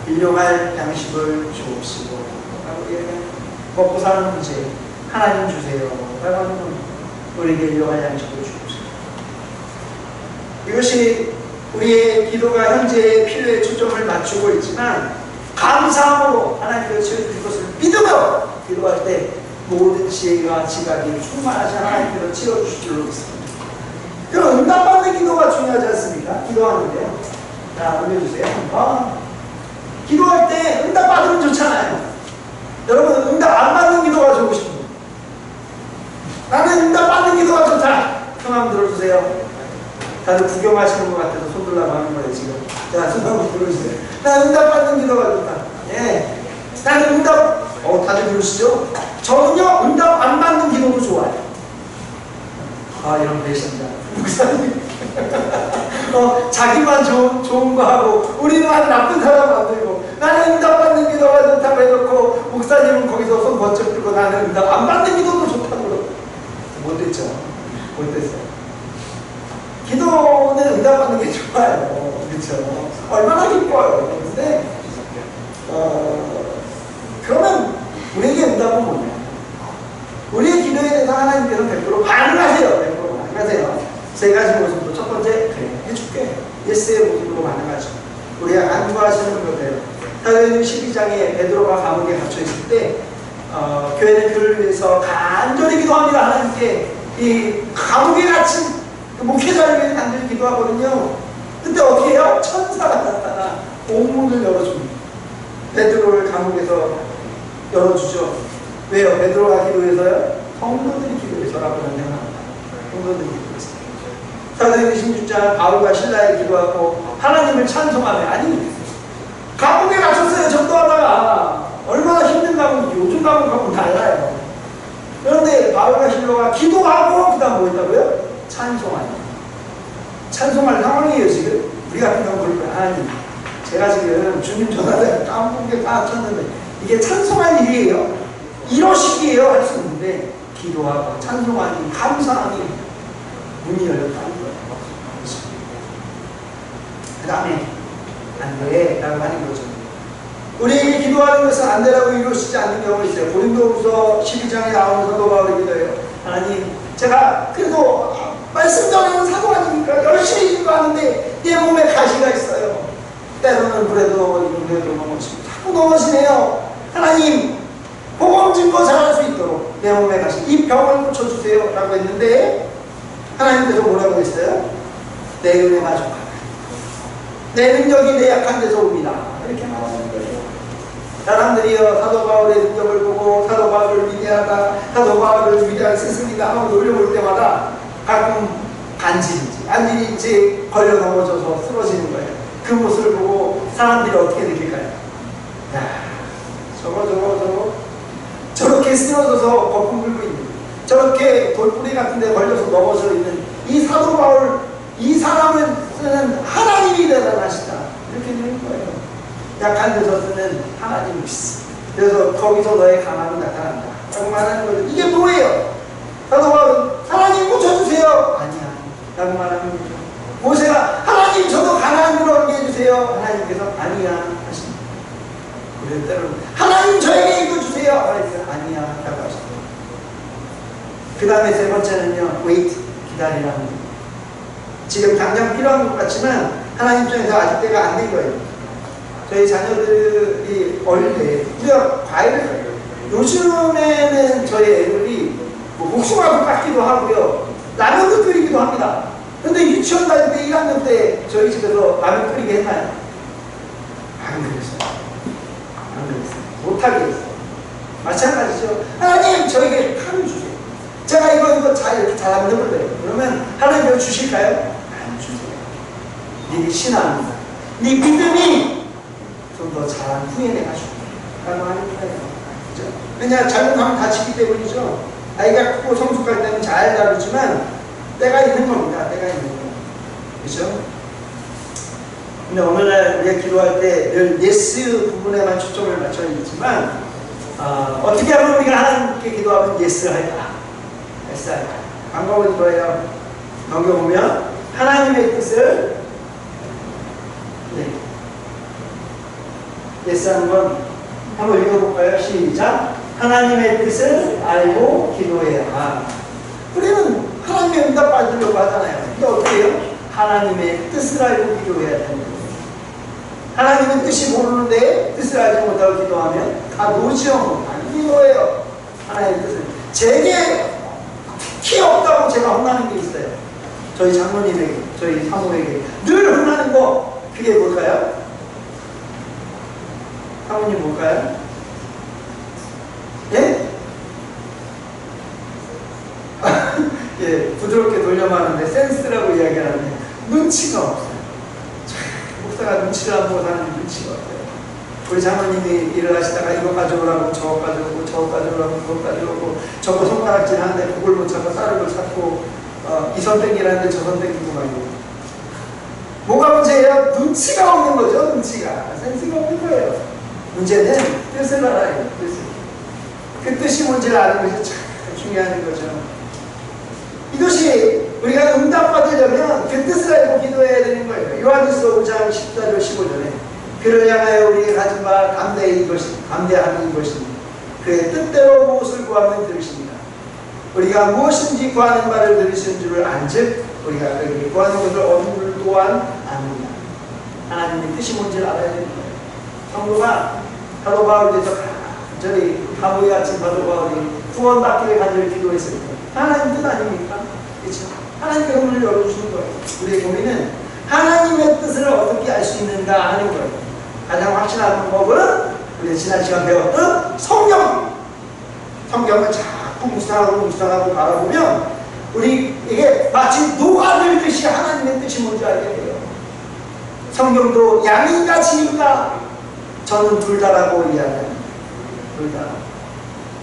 일용할 양식을 주옵시고 먹고 사는 문제 하나님 주세요 라고 하는 겁니다. 우리에게 일용할 양식을 주옵시고. 이것이 우리의 기도가 현재의 필요에 초점을 맞추고 있지만 감사함으로 하나님께서 채워주실 것을 믿으며 기도할 때 모든 지혜와 지각이 충만하신 하나님께서 채워주실 줄로 믿습니다. 그럼 응답받는 기도가 중요하지 않습니까? 기도하는데요. 자, 올려주세요. 기도할 때 응답받으면 좋잖아요. 여러분 응답 안 받는 기도가 좋으신 분? 나는 응답받는 기도가 좋다. 손 한번 들어주세요. 다들 구경하시는 것 같아서 손 들라고 하는 거예요 지금. 자, 손 한번 들어주세요. 나 응답받는 기도가 좋다. 예. 나는 응답 다들 그러시죠? 저는요 응답 안 받는 기도도 좋아요. 이런 배신자 목사님 자기만 좋은 거 하고 우리는 아주 나쁜 사람 만들고 나는 응답 받는 기도가 좋다고 해놓고 목사님은 거기서 손 번쩍 들고 나는 응답 안 받는 기도도 좋다고 그러고 못됐죠. 못됐어요. 기도는 응답 받는 게 좋아요. 그렇죠? 얼마나 기뻐요. 그런데 그러면 우리에게 응답은 뭐냐? 우리의 기도에 대해서 하나님께서 100% 반응하세요. 100% 반응하세요. 세 가지 모습으로. 첫 번째, 그래, 해줄게. 예스의 모습으로 반응하죠. 우리가 간구하시는 것대로. 사도행전 12장에 베드로가 감옥에 갇혀 있을 때 교회는 그를 위해서 간절히 기도합니다. 하나님께 이 감옥에 갇힌 목회자를 위해 간절히 기도하거든요. 그때 어떻게 해요? 천사가 나타나 옥문을 열어줍니다. 베드로를 감옥에서 열어주죠. 왜요? 베드로가 기도해서요? 성도들이 기도해서라고 명령합니다. 성도들이 기도해서. 사도행전 16장 바울과 신라에 기도하고 하나님을 찬송하며 아니 감옥에 갇혔어요. 전도하다가 얼마나 힘든 감옥이지. 요즘 감옥하고는 달라요. 그런데 바울과 신라가 기도하고 그 다음 뭐 했다고요? 찬송하니. 찬송할 상황이에요 지금. 우리 같은 경우는 그럴 거야. 하나님 제가 지금 주님 전화를 까먹게 쳤는데 이게 찬송할 일이에요. 이러시기에요 할 수 있는데 기도하고 찬송하니 감사하니 문이 열렸다는 거예요. 그 다음에 안 돼 라고 하는 거죠. 우리에게 기도하는 것은 안 되라고 이루어지지 않는 경우가 있어요. 고린도후서 12장에 나오는 사도 바울의 기도예요. 하나님 제가 그래도 말씀대로는 사도 아닙니까? 열심히 기도하는데 내 몸에 가시가 있어요. 때로는 그래도 이래도 넘어지고 자꾸 넘어지네요. 하나님 복음 증거 잘할 수 있도록 내 몸에 가신 이 병을 고쳐주세요 라고 했는데 하나님께서 뭐라고 했어요? 내 은혜가 족하다. 내 능력이 내 약한 데서 옵니다. 이렇게 말하는 거예요. 사람들이요 사도 바울의 능력을 보고 사도 바울을 위대하다, 사도 바울을 위대한 스승이다 하고 올려볼 때마다 가끔 간질인지 걸려 넘어져서 쓰러지는 거예요. 그 모습을 보고 사람들이 어떻게 느낄까요? 야, 저렇게 쓰러져서 거품 불고 있는, 저렇게 돌뿌리 같은 데 걸려서 넘어져 있는 이 사도 바울, 이 사람을 쓰는 하나님이 대단하시다 이렇게 되는 거예요. 약한 데서 쓰는 하나님이시다. 그래서 거기서 너의 강함이 나타난다 라고 말하는 거죠. 이게 뭐예요? 사도 바울은 하나님 고쳐주세요 아니야 라고 말하는 거죠. 모세가 하나님 저도 가나안 들어오게 해주세요. 하나님께서 아니야 하십니다. 그럴 때는 하나님 저에게 이거 주세요. 하나님께서 아니야 라고 하십니다. 그 다음에 세 번째는요, wait, 기다리라는 거예요. 지금 당장 필요한 것 같지만 하나님 입장에서 아직 때가 안 된 거예요. 저희 자녀들이 어릴 때 우리가 과일을, 요즘에는 저희 애들이 뭐 복숭아도 깎기도 하고요, 라면도 끓이기도 합니다. 근데 유치원 다닐 때 1학년 때 저희 집에서 라면 끓이게 했나요? 안 그랬어요. 안 그랬어요. 못하게 했어요. 마찬가지죠. 하나님 저에게 칼을 주세요. 제가 이거 잘하면 해볼래요. 그러면 하나님 이거 주실까요? 안 주세요. 네 신앙입니다. 네 믿음이 좀 더 잘한 후에 내가 줄게 라고 하는 거예요. 그죠? 왜냐 잘못하면 다치기 때문이죠. 아이가 크고 성숙할 때는 잘 다루지만 때가 있는 겁니다. 때가 있는 거예요. 그죠? 근데 오늘날 우리가 기도할 때 늘 예스 부분에만 초점을 맞춰 있지만 어떻게 하면 우리가 하나님께 기도하면 예스를 할까? 예스 할까? 방법은 이거예요. 넘겨보면 하나님의 뜻을 예스하는 건 한번 읽어볼까요? 시작. 하나님의 뜻을 알고 기도해야. 우리는 하나님의 응답 받으려고 하잖아요. 근데 어떻게 해요? 하나님의 뜻을 알고 기도해야 되는 거예요. 하나님의 뜻이 모르는데 뜻을 알지 못하고 기도하면 다 노지형 안 기도해요. 하나님의 뜻을. 제게 키 없다고 제가 혼나는 게 있어요. 저희 장로님에게, 저희 사모에게 늘 혼나는 거, 그게 뭘까요? 사모님 뭘까요? 예? 예, 부드럽게 돌려 말하는데 센스라고 이야기하는데 눈치가 없어요. 목사가 눈치를 안 보고 사는 눈치가 없어요. 우리 장모님이 일을 하시다가 이거 가져오라고 저거 가져오고 저거 가져오라고 그거 가져오고 저거 손가락질 하는데 그걸 못 찾고 쌀을 못 찾고 이 손 땡기라는데 저 손 땡기고 말고. 뭐가 문제예요? 눈치가 없는 거죠. 눈치가. 센스가 없는 거예요. 문제는 뜻을 알아요. 뜻을. 그 뜻이 뭔지를 아는 것이 참 중요한 거죠. 이것이 우리가 응답받으려면 그 뜻을 알고 기도해야 되는 거예요. 요한일서 5장 14절 15절에 그를 향하여 우리가 가진 바 담대함이 이것이니 그의 뜻대로 무엇을 구하면 들으십니다. 우리가 무엇인지 구하는 바를 들으시는 줄을 안즉 우리가 그에게 구하는 것을 얻는 줄 또한 압니다. 하나님의 뜻이 뭔지를 알아야 되는 거예요. 성도가 사도 바울에 대해서 간절히 바보이 같은 사도 바울이 구원받기를 간절히 기도했을 때 하나님 뜻 아닙니까? 그렇죠? 하나님께서 문을 열어주시는 거예요. 우리의 고민은 하나님의 뜻을 어떻게 알 수 있는가 하는 거예요. 가장 확실한 방법은 우리 지난 시간 배웠던 성경을 자꾸 묵상하고 바라보면 우리에게 마치 녹아들듯이 하나님의 뜻이 뭔지 알게 돼요. 성경도 양인가 진인가 저는 둘 다라고 이야기합니다. 둘 다.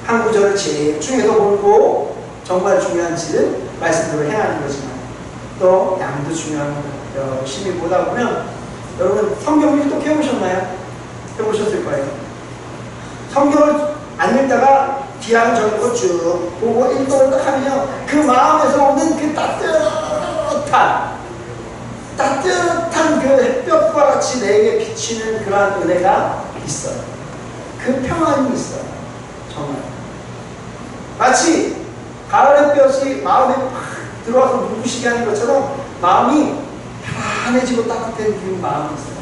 한 구절을 집중해서 보고 정말 중요한지를 말씀대로 행하는 거지만 또 양도 중요합니다. 열심히 보다 보면 여러분 성경 일독 해보셨나요? 해보셨을 거예요. 성경을 안 읽다가 뒤하고 저하고 쭉 보고 일독을 딱 하면요 그 마음에서 오는 그 따뜻한 그 햇볕과 같이 내게 비치는 그러한 은혜가 있어요. 그 평안이 있어요. 정말 마치 가을 햇볕이 마음에 팍 들어와서 눈부시게 하는 것처럼 마음이 편안해지고 따뜻해지는 마음이 있어요.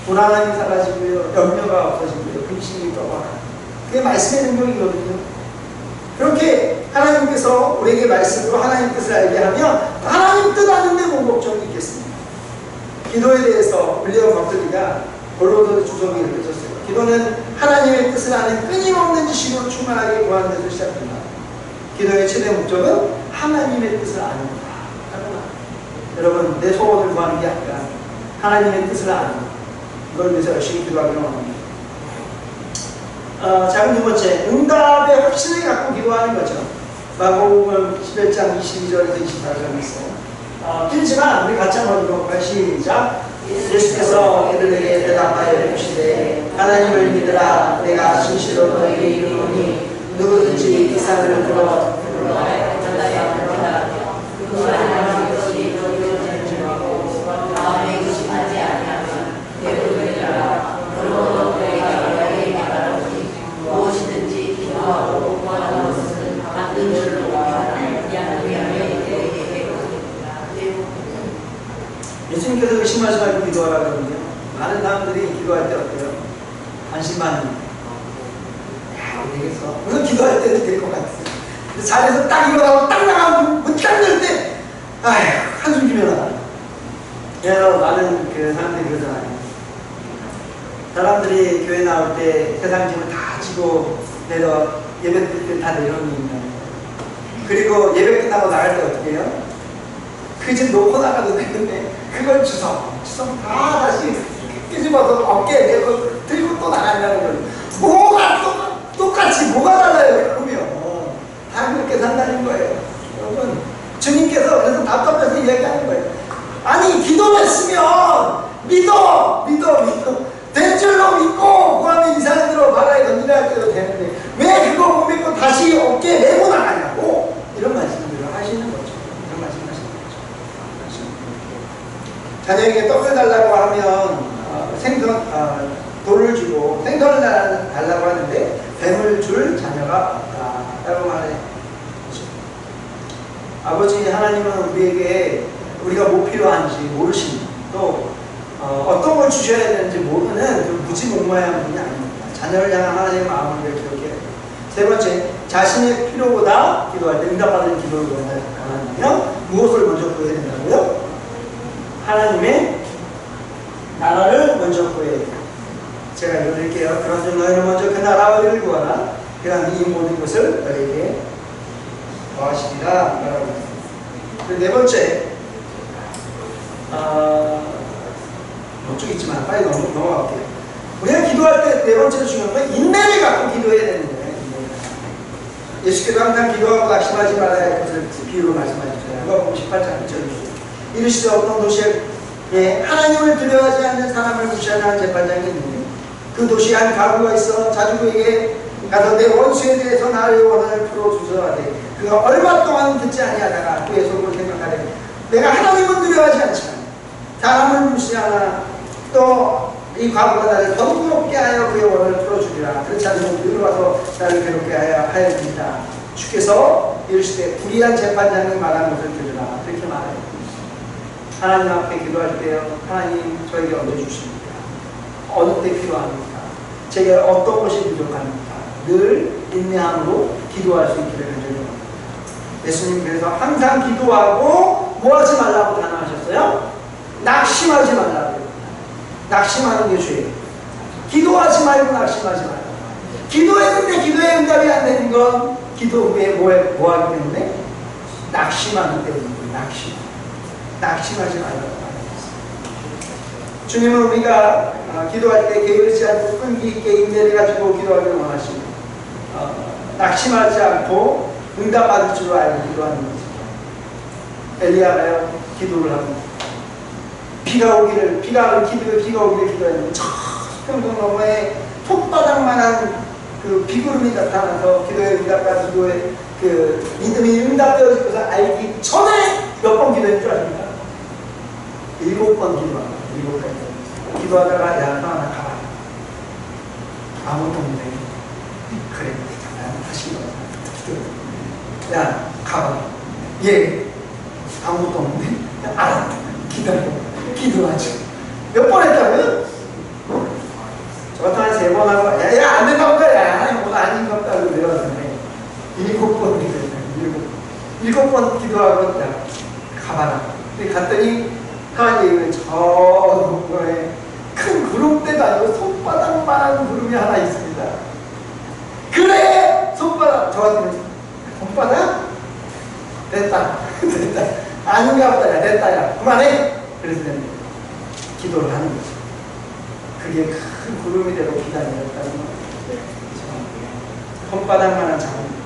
불안함이 사라지고요, 염려가 없어지고요, 근심이 떠나가. 그게 말씀의 능력이거든요. 그렇게 하나님께서 우리에게 말씀으로 하나님 뜻을 알게 하면 하나님 뜻 아는데 뭔 걱정이 있겠습니까? 기도에 대해서 윌리엄 버클리가 골로새 주석이 이렇게 썼어요. 기도는 하나님의 뜻을 아는 끊임없는 지식으로 충만하게 구하는 데서 시작된다. 기도의 최대 목적은 하나님의 뜻을 아는 거다. 여러분, 내 소원을 구하는 게 아니라 하나님의 뜻을 아는 것. 이걸 위해서 열심히 기도하기를 원합니다. 자, 두 번째, 응답의 확신을 갖고 기도하는 거죠. 마가복음 11장 22절에서 24절에 있어요. 길지만 우리 같이 한번 읽어볼까요? 시작. 예수께서 그들에게 대답하여 이르시되 하나님을 믿으라. 내가 진실로 너희에게 이르노니 누구든지 이 산을 들어 예수님께서 의심하지 말고 기도하라 그러거든요. 많은 사람들이 기도할 때 어때요? 안심하는. 되겠어. 물론 기도할 때는 될 것 같아요. 자리에서 딱 일어나고 딱 나가고 문 딱 열 때, 아휴, 한숨 쉬면 그래서 많은 그 사람들이 그러잖아요. 사람들이 교회 나올 때 세상 짐을 다 지고 내려 예배 드릴 때 다 내려놓는. 그리고 예배 끝나고 나갈 때 어떻게 해요? 그 집 놓고 나가도 되는데 그걸 주워 다 다시 뒤집어서 어깨에 메고 들고 또 나간다는 거예요. 뭐가 똑같이 뭐가 달라요? 그러면 다 그렇게 산다는 거예요. 여러분, 주님께서 그래서 답답해서 이야기하는 거예요. 아니, 기도했으면 믿어 된 줄로 믿고 구하면 이 사람들로 바다에 던지라 할 때도 되는데 왜 그거 못 믿고 다시 어깨에 메고 나가냐고, 이런 말씀들을 하시는 거죠. 이런 말씀하시는 거죠. 자녀에게 떡을 달라고 하면 돌을 주고 생선을 달라고 하는데 뱀을 줄 자녀가 없다 라고 말해요. 아버지 하나님은 우리에게 우리가 뭐 필요한지 모르시는, 또 어떤 걸 주셔야 되는지 모르는 그 무지몽매한 분이 아닙니다. 자녀를 향한 하나님의 마음을 기억해야 돼요. 세 번째, 자신의 필요보다 기도할 때 응답받을 기도를 원한다면 무엇을 먼저 구해야 된다고요? 하나님의 나라를 먼저 구해야 돼요. 제가 읽어드릴게요. 그런즉 너희는 먼저 그 나라와 의를 구하라. 그러면 이 모든 것을 너희에게 더하시리라 라고 했습니다. 네 번째, 쭉 있지만 빨리 넘어갈게요. 우리가 기도할 때 네 번째로 중요한 건 인내를 갖고 기도해야 되는 거예요. 예수께서 항상 기도하고 낙심하지 말아야 할 것을 비유로 말씀하셨어요. 누가복음 18장 2절에 이르시되 어떤 도시에 하나님을 두려워하지 않는 사람을 무시하는 재판장이 있는데 그 도시에 한 가부가 있어 자주에게 가서 내 원수에 대해서 나의 원한을 풀어주소하되 그가 얼마 동안 듣지 아니하다가 그의 속으로 생각하되 내가 하나님은 두려워하지 않지만 사람을 무시하나 또 이 과부가 나를 번거롭게 하여 그의 원한을 풀어주리라. 그렇지 않으면 그로 와서 나를 괴롭게 하였습니다. 주께서 이르시되 불의한 재판장이 말한 것을 들으라. 그렇게 말해요. 하나님 앞에 기도할 때요, 하나님 저에게 언제 주십니까? 어느 때 필요합니까? 제게 어떤 것이 부족합니까? 늘 인내함으로 기도할 수 있기를 간절히 원합니다. 예수님 그래서 항상 기도하고 뭐 하지 말라고 단언하셨어요? 낙심하지 말라고. 낙심하는 게 죄예요. 기도하지 말고 낙심하지 말라. 기도했는데 기도의 응답이 안 되는 건 기도 후에 뭐 하기 때문에? 낙심하기 때문입니다. 낙심하지 말라고 말했습니다. 주님은 우리가 기도할 때 게으르지 않고 끈기 있게 인내를 가지고 기도하기를 원하십니다. 낙심하지 않고 응답받을 줄 알고 기도하는 거죠. 엘리야가요, 기도를 합니다. 비가 오기를 기도했는데 저 평동 너머에 폿바닥만한 그 비구름이 나타나서 기도의 응답과 기도의 그 믿음이 응답되어질 것을 알기 전에 몇 번 기도했는 줄 아십니까? 7번 기도합니다. 7번 기도하다가 야, 너 하나 가봐. 아무도 없네. 그래, 나는 다시 기도. 야, 가봐. 예, 아무도 없네. 알았다. 기다려. 기도하죠. 몇 번 했다고요? 3번 하고, 야, 안 된다고 그래. 하나님 오늘 아닌 것 같다고 내려왔는데, 7번 기도했어요. 7번 기도하고, 야, 가봐라. 근데 갔더니, 하나님은 저 동거에 큰 구름대도 아니고 손바닥만한 구름이 하나 있습니다. 그래! 손바닥! 저한테는 손바닥? 됐다. 됐다. 아닌가 보다. 야, 됐다. 야, 그만해! 그래서 기도를 하는 거죠. 그게 큰 구름이 되고 비가 내렸다는 거예요. 손바닥만한 작은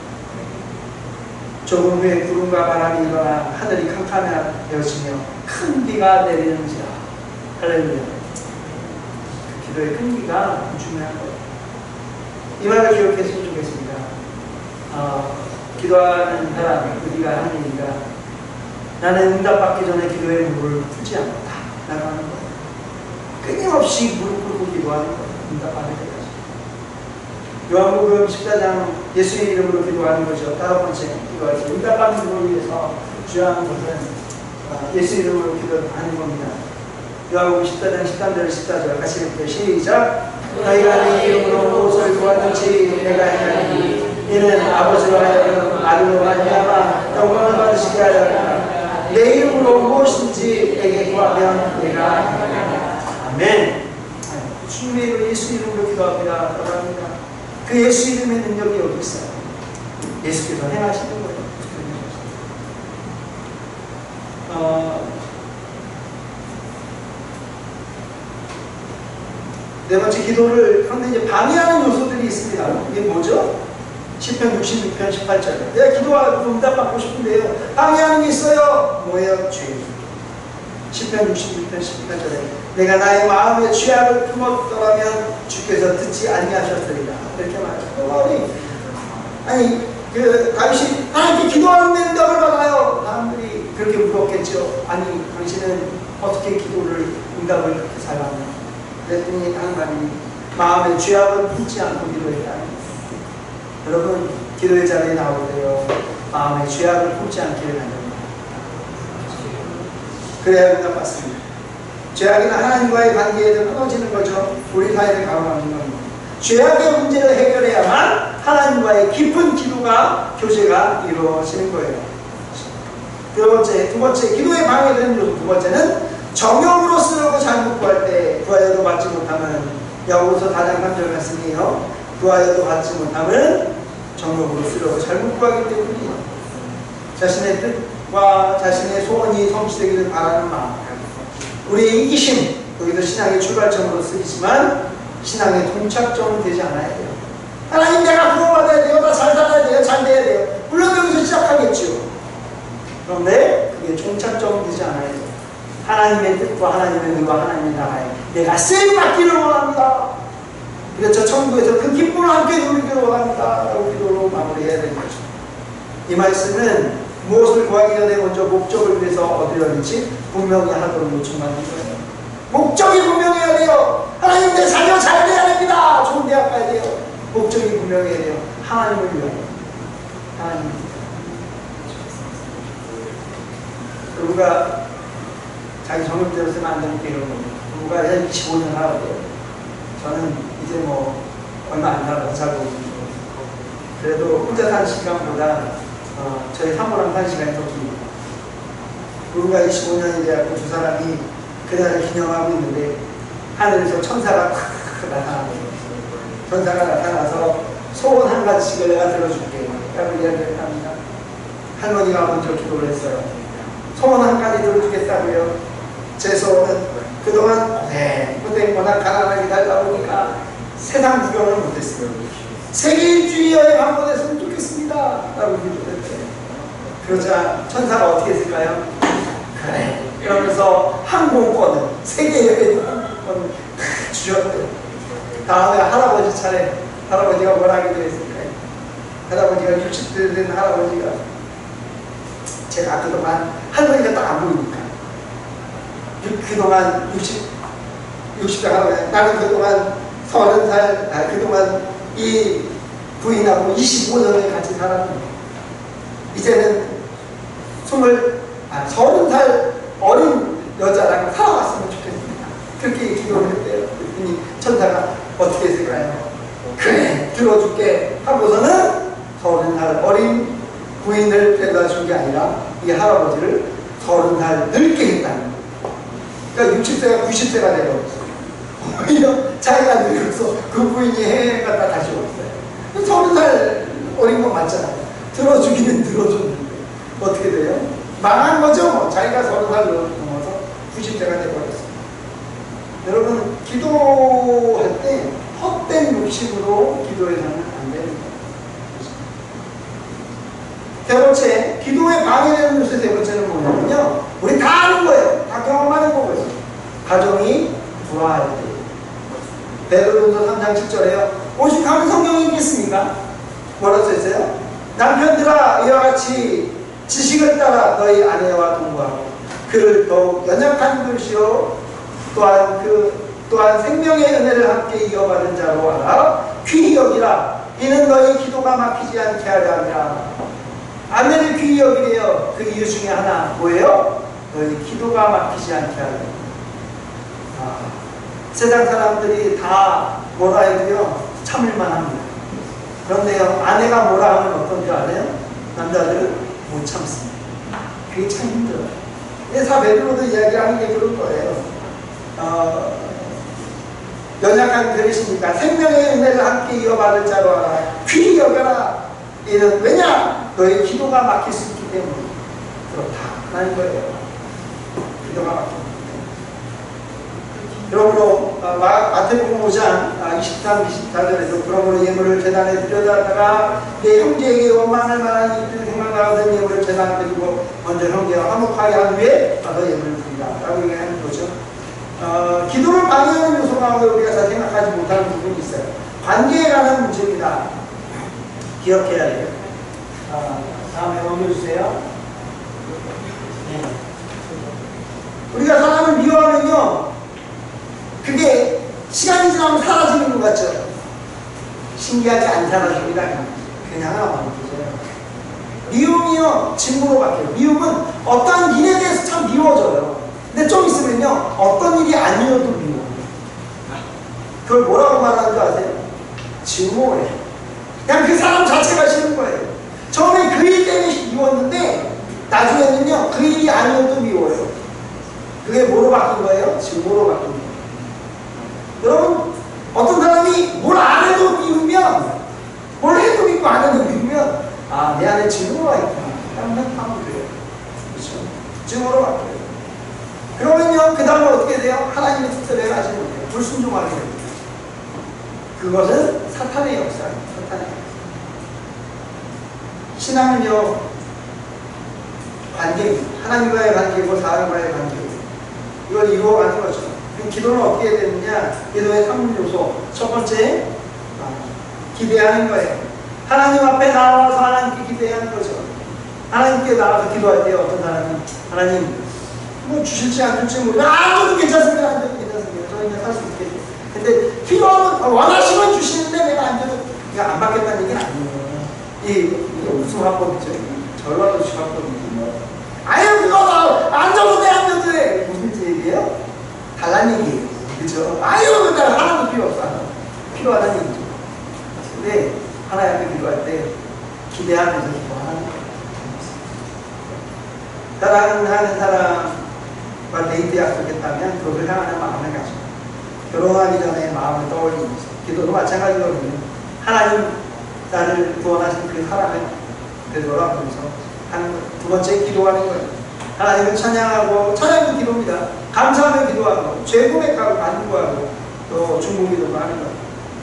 조금 후에 구름과 바람이 일어나 하늘이 캄캄해지며 큰 비가 내리는지라. 할렐루야. 기도의 큰 비가 중요한 거예요. 이 말을 기억했으면 좋겠습니다. 기도하는 사람, 우리가 하는 얘기가 나는 응답받기 전에 기도의 물을 풀지 않았다 라고 하는 거예요. 끊임없이 무릎 꿇고 기도하는 거예요. 응답받을 때까지. 요한복음 14장 예수의 이름으로 기도하는 거죠. 5번째 기도할 때 응답받는 것을 위해서 주요한 것은 예수 이름으로 기도하는 겁니다. 요한복음 14장 13절 14절 같이 읽을게요. 시작. 너희가 내 이름으로 무엇을 구하든지 내가 행하리니 이는 아버지로 하여금 나로 말미암아 영광을 받으시게 하려니라. 내 이름으로 무엇인지 내게 구하면 내가 행하리라. 아멘. 주님의 이름으로 예수 이름으로 기도합니다. 감사합니다. 그 예수 이름의 능력이 여기 있어요. 예수께서 행하시는 거예요. 네 번째 기도를 그런데 이제 방해하는 요소들이 있습니다. 이게 뭐죠? 시편 66편 18절. 내가 기도하고 응답받고 싶은데요. 방해하는 게 있어요. 뭐예요? 죄. 시편 66편 18절에 내가 나의 마음의 죄악을 품었더라면 주께서 듣지 아니하셨으리라. 이렇게 말해요. 아니 다윗이 하나님께 하는데 응답을 받아요. 사람들이 그렇게 물었겠죠. 아니 당신은 어떻게 기도를 응답을 그렇게 살았냐. 그랬더니 하는 말이 마음의 죄악을 품지 않고 기도했다. 여러분 기도의 자리에 나올 때요 마음의 죄악을 품지 않기를 바랍니다. 그래야 응답받습니다. 죄악은 하나님과의 관계에서 끊어지는 거죠. 우리 사이를 가로막는 겁니다. 죄악의 문제를 해결해야만 하나님과의 깊은 기도가 교제가 이루어지는 거예요. 두 번째 기도에 방해되는 요소. 두 번째는 정욕으로 쓰려고 잘못 구할 때 구하여도 받지 못하면 야고보서 4장 3절 말씀이에요. 구하여도 받지 못하면 정욕으로 쓰려고 잘못 구하기 때문이에요. 자신의 뜻과 자신의 소원이 성취되기를 바라는 마음, 우리의 이기심, 여기도 신앙의 출발점으로 쓰이지만 신앙의 동착점은 되지 않아야 돼요. 하나님 내가 구원받아야 돼요. 나 잘 살아야 돼요. 잘 돼야 돼요. 물론 여기서 시작하겠죠. 그런데 그게 종착점은 되지 않아야 돼요. 하나님의 뜻과 하나님의 의와 하나님의 나라에 내가 쓰임받기를 원합니다. 그래서 천국에서 그 기쁨을 함께 누리기를 원합니다 라고 기도로 마무리해야 되는 거죠. 이 말씀은 무엇을 구하기 전에 먼저 목적을 위해서 얻으려 할지 분명히 하도록 요청받는 거예요. 목적이 분명해야 돼요. 하나님 내 자녀 잘 돼야 됩니다. 좋은 대학 가야 돼요. 목적이 분명해야 돼요. 하나님을 위하여. 하나님을 위하여. 누가 자기 정욕대로 쓰면 안 되는 게 이런 겁니다. 누가 25년 살아도 저는 이제 뭐 얼마 안 살아서 살고 있는 그래도 혼자 사는 시간보다 저희 사모랑 사는 시간이 더 깁니다. 누가 25년이 돼갖고 두 사람이 그날을 기념하고 있는데 하늘에서 천사가 나타나요. 천사가 나타나서 소원 한 가지씩을 내가 들어줄게 라고 이야기를 합니다. 할머니가 먼저 기도를 했어요. 소원 한 가지 들어주겠다고요. 제 소원은 그동안 고생 워낙 가난하게 살다 보니까 세상 구경을 못했어요. 세계 일주일 여행 한 번 했으면 좋겠습니다 라고 기도했어요. 그러자 천사가 어떻게 했을까요? 그래 이러면서 항공권을 세계 여행 항공권을 주셨대요. 다음에 할아버지 차례. 할아버지가 뭘 하기도 했을까요? 할아버지가 60대 된 할아버지가 제가 그동안 할머니가 딱 안 보이니까 그동안 60대 할아버지 나는 그동안 30살 그동안 이 부인하고 25년을 같이 살았는데 이제는 30살 어린 여자랑 살아왔으면 좋겠습니다. 그렇게 기도를 했대요. 그랬더니 천사가 어떻게 했을까요? 그래, 들어줄게 하고서는 30살 어린 부인을 데려다 준 게 아니라 이 할아버지를 30살 늙게 했다는 거예요. 그러니까 60세가 90세가 되어버렸어요. 오히려 자기가 늙어서 그 부인이 해외 갔다 다시 왔어요. 30살 어린 건 맞잖아요. 들어주기는 들어줬는데 어떻게 돼요? 망한 거죠. 뭐. 자기가 30살 넘어서 90세가 되어버렸어요. 여러분, 기도할 때 헛된 욕심으로 기도해서는 안 되는 거예요. 세 번째, 기도에 방해되는 요소 세 번째는 뭐냐면요, 우리 다 아는 거예요. 다 경험하는 거고요. 가정이 불화할 때. 베드로전서 3장 7절에요. 오죽하면 성경이 있겠습니까? 뭐라고 써있어요? 남편들아, 이와 같이 지식을 따라 너희 아내와 동거하고 그를 더욱 연약한 것이요 또한 생명의 은혜를 함께 이어받은 자로 알아 귀히 여기라. 이는 너희 기도가 막히지 않게 하려 함이라. 아내를 귀히 여기래요. 그 이유 중에 하나 뭐예요? 너희 기도가 막히지 않게 하려. 세상 사람들이 다 뭐라 해도요 참을만 합니다. 그런데요, 아내가 뭐라 하면 어떤 줄 알아요? 남자들은 못 참습니다. 그게 참 힘들어요. 사 베드로도 이야기하는 게 그런 거예요. 연약한 그릇이니까 생명의 은혜를 함께 이어받을 자로 알아 귀히 여겨라. 이는 왜냐? 너의 기도가 막힐 수 있기 때문에 그렇다라는 거예요. 기도가 막힙니다. 그러므로 마태복음 5장 23, 24절에도 그러므로 예물을 제단에 들여다가 내 형제에게 원망할 만한 일들 생각나거든 예물을 제단에 드리고 먼저 형제와 화목하게 한 후에 와서 예물을 드리라 라고 얘기하는 거죠. 기도를 방해하는 요소가 우리가 잘 생각하지 못하는 부분이 있어요. 관계에 관한 문제입니다. 기억해야 돼요. 다음에 넘겨주세요. 네. 우리가 사람을 미워하면요, 그게 시간이 지나면 사라지는 것 같죠? 신기하지 안 사라집니다. 그냥 남아있어요. 미움이요, 진보로 바뀌어요. 미움은 어떤 일에 대해서 참 미워져요. 근데 좀 있으면요, 어떤 일이 아니어도 미워요. 그걸 뭐라고 말하는 줄 아세요? 증오예요. 그냥 그 사람 자체가 싫은 거예요. 처음에 그 일 때문에 미웠는데 나중에는요, 그 일이 아니어도 미워요. 그게 뭐로 바뀐 거예요? 증오로 바뀐 거예요. 여러분, 어떤 사람이 뭘 안 해도 미우면, 뭘 해도 믿고 안 해도 미우면, 내 안에 증오가 있구나. 하면 그래요. 그렇죠? 증오로 바뀌어요. 그러면요, 그 다음에 어떻게 돼요? 하나님의 뜻대로 하시는 거예요. 불순종하게 됩니다. 그것은 사탄의 역사예요. 사탄의 역사. 신앙은요, 관계입니다. 하나님과의 관계고 사람과의 관계고 이걸 이루어가는 거죠. 기도는 어떻게 해야 되느냐? 기도의 3요소. 첫 번째, 기대하는 거예요. 하나님 앞에 나와서 하나님께 기대하는 거죠. 하나님께 나와서 기도할 때 어떤 사람은 하나님 뭐 주실지 안 줄지 모르겠어요. 안 줘도 괜찮습니다. 안 줘도 괜찮습니다. 저희는 살 수 있겠죠. 근데 필요하면 원하시면 주시는데 내가 안 줘도 안 받겠다는 얘기는 아니에요. 이게 무슨 화법이죠? 전라도식 화법이지 뭐. 아유 그거 안 줘도 돼 안 줘도 돼. 무슨 얘기예요? 달란 얘기예요. 그렇죠? 아유 나 하나도 필요 없어. 필요하다는 얘기죠. 근데 하나님 앞에 기도할 때 기대하면서 기도하는 거예요. 사랑하는 사람과 데이트 약속했다면 그것을 향하는 마음을 가지고 결혼하기 전에 마음을 떠올리면서 기도도 마찬가지거든요. 하나님 나를 구원하신 그 사랑을 되돌아보면서 두 번째 기도하는 거예요. 하나님을 찬양하고, 찬양도 기도입니다. 감사하며 기도하고, 죄 고백하고, 간구하고, 또 중보기도도 하는 거예요.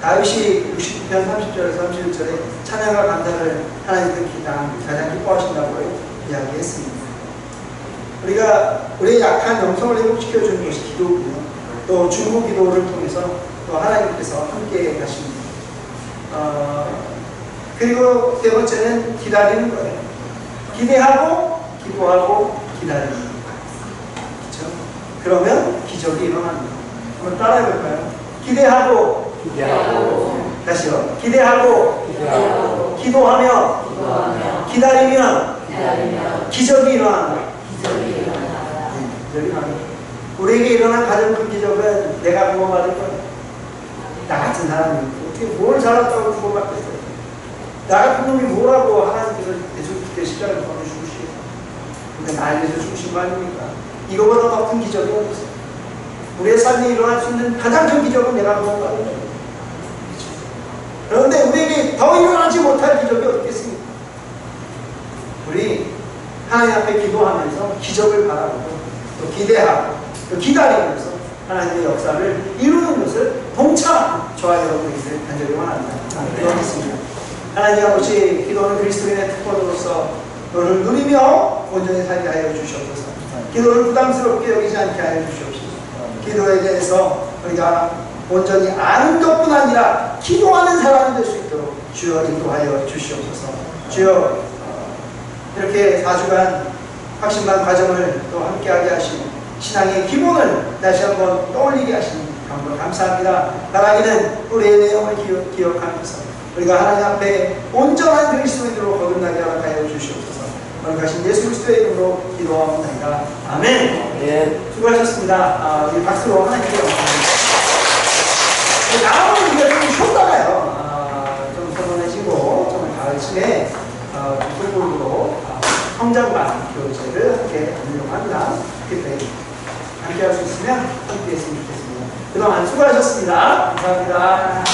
다윗이 69편 30절에서 31절에 찬양과 감사를 하나님께 가장 기뻐하신다고 이야기했습니다. 우리의 약한 영성을 회복시켜주는 것이 기도고요. 또 중보기도를 통해서 또 하나님께서 함께 하십니다. 그리고 세 번째는 기다리는 거예요. 기대하고, 기도하고, 기다리는 거예요. 그렇죠? 그러면 기적이 일어납니다. 한번 따라해 볼까요? 기대하고, 다시요. 기대하고, 기도하며, 기다리면, 기적이 일어납니다. 기적이 일어납니다. 우리에게 일어난 가장 큰 기적은 내가 구원받을 거예요. 나 같은 사람이 어떻게 뭘 잘했다고 구원받겠어요? 나 같은 놈이 뭐라고 하나님께서 예수님께 십자가를 통해 죽으시겠어요? 그러니까 날 위해서 죽으신 거 아닙니까? 이거보다 더 큰 기적이 없어요. 우리의 삶에 일어날 수 있는 가장 큰 기적은 내가 구원받는 거예요. 그런데 우리에게 더 일어나지 못할 기적이 어디 있습니까? 우리 하나님 앞에 기도하면서 기적을 바라보고 또 기대하고 또 기다리면서 하나님의 역사를 이루는 것을 동참하는 저와 여러분에게 간절히 원합니다. 기도하겠습니다. 하나님 아버지, 기도는 그리스도인의 특권으로서 너를 누리며 온전히 살게 하여 주시옵소서. 기도를 부담스럽게 여기지 않게 하여 주시옵소서. 기도에 대해서 우리가 온전히 아는 것뿐 아니라 기도하는 사람이 될 수 있도록 주여 인도하여 주시옵소서. 주여 이렇게 4주간 확신반 과정을 또 함께하게 하시고 신앙의 기본을 다시 한번 떠올리게 하시니 감사합니다. 나가기는 우리의 내용을 기억하면서 우리가 하나님 앞에 온전한 그리스도인으로 거듭나게 하여 주시옵소서. 거룩하신 예수 그리스도의 이름으로 기도하옵나이다. 아멘. 예. 수고하셨습니다. 우리 박수로 하나님께 감사합니다. 다음은 우리가 좀 쉬었다가요. 좀 선언해지고 정말 가을쯤에 북부으로 성장반 교제를 함께 운영합니다. 그때 함께 할 수 있으면 함께 했으면 좋겠습니다. 그동안 수고하셨습니다. 감사합니다.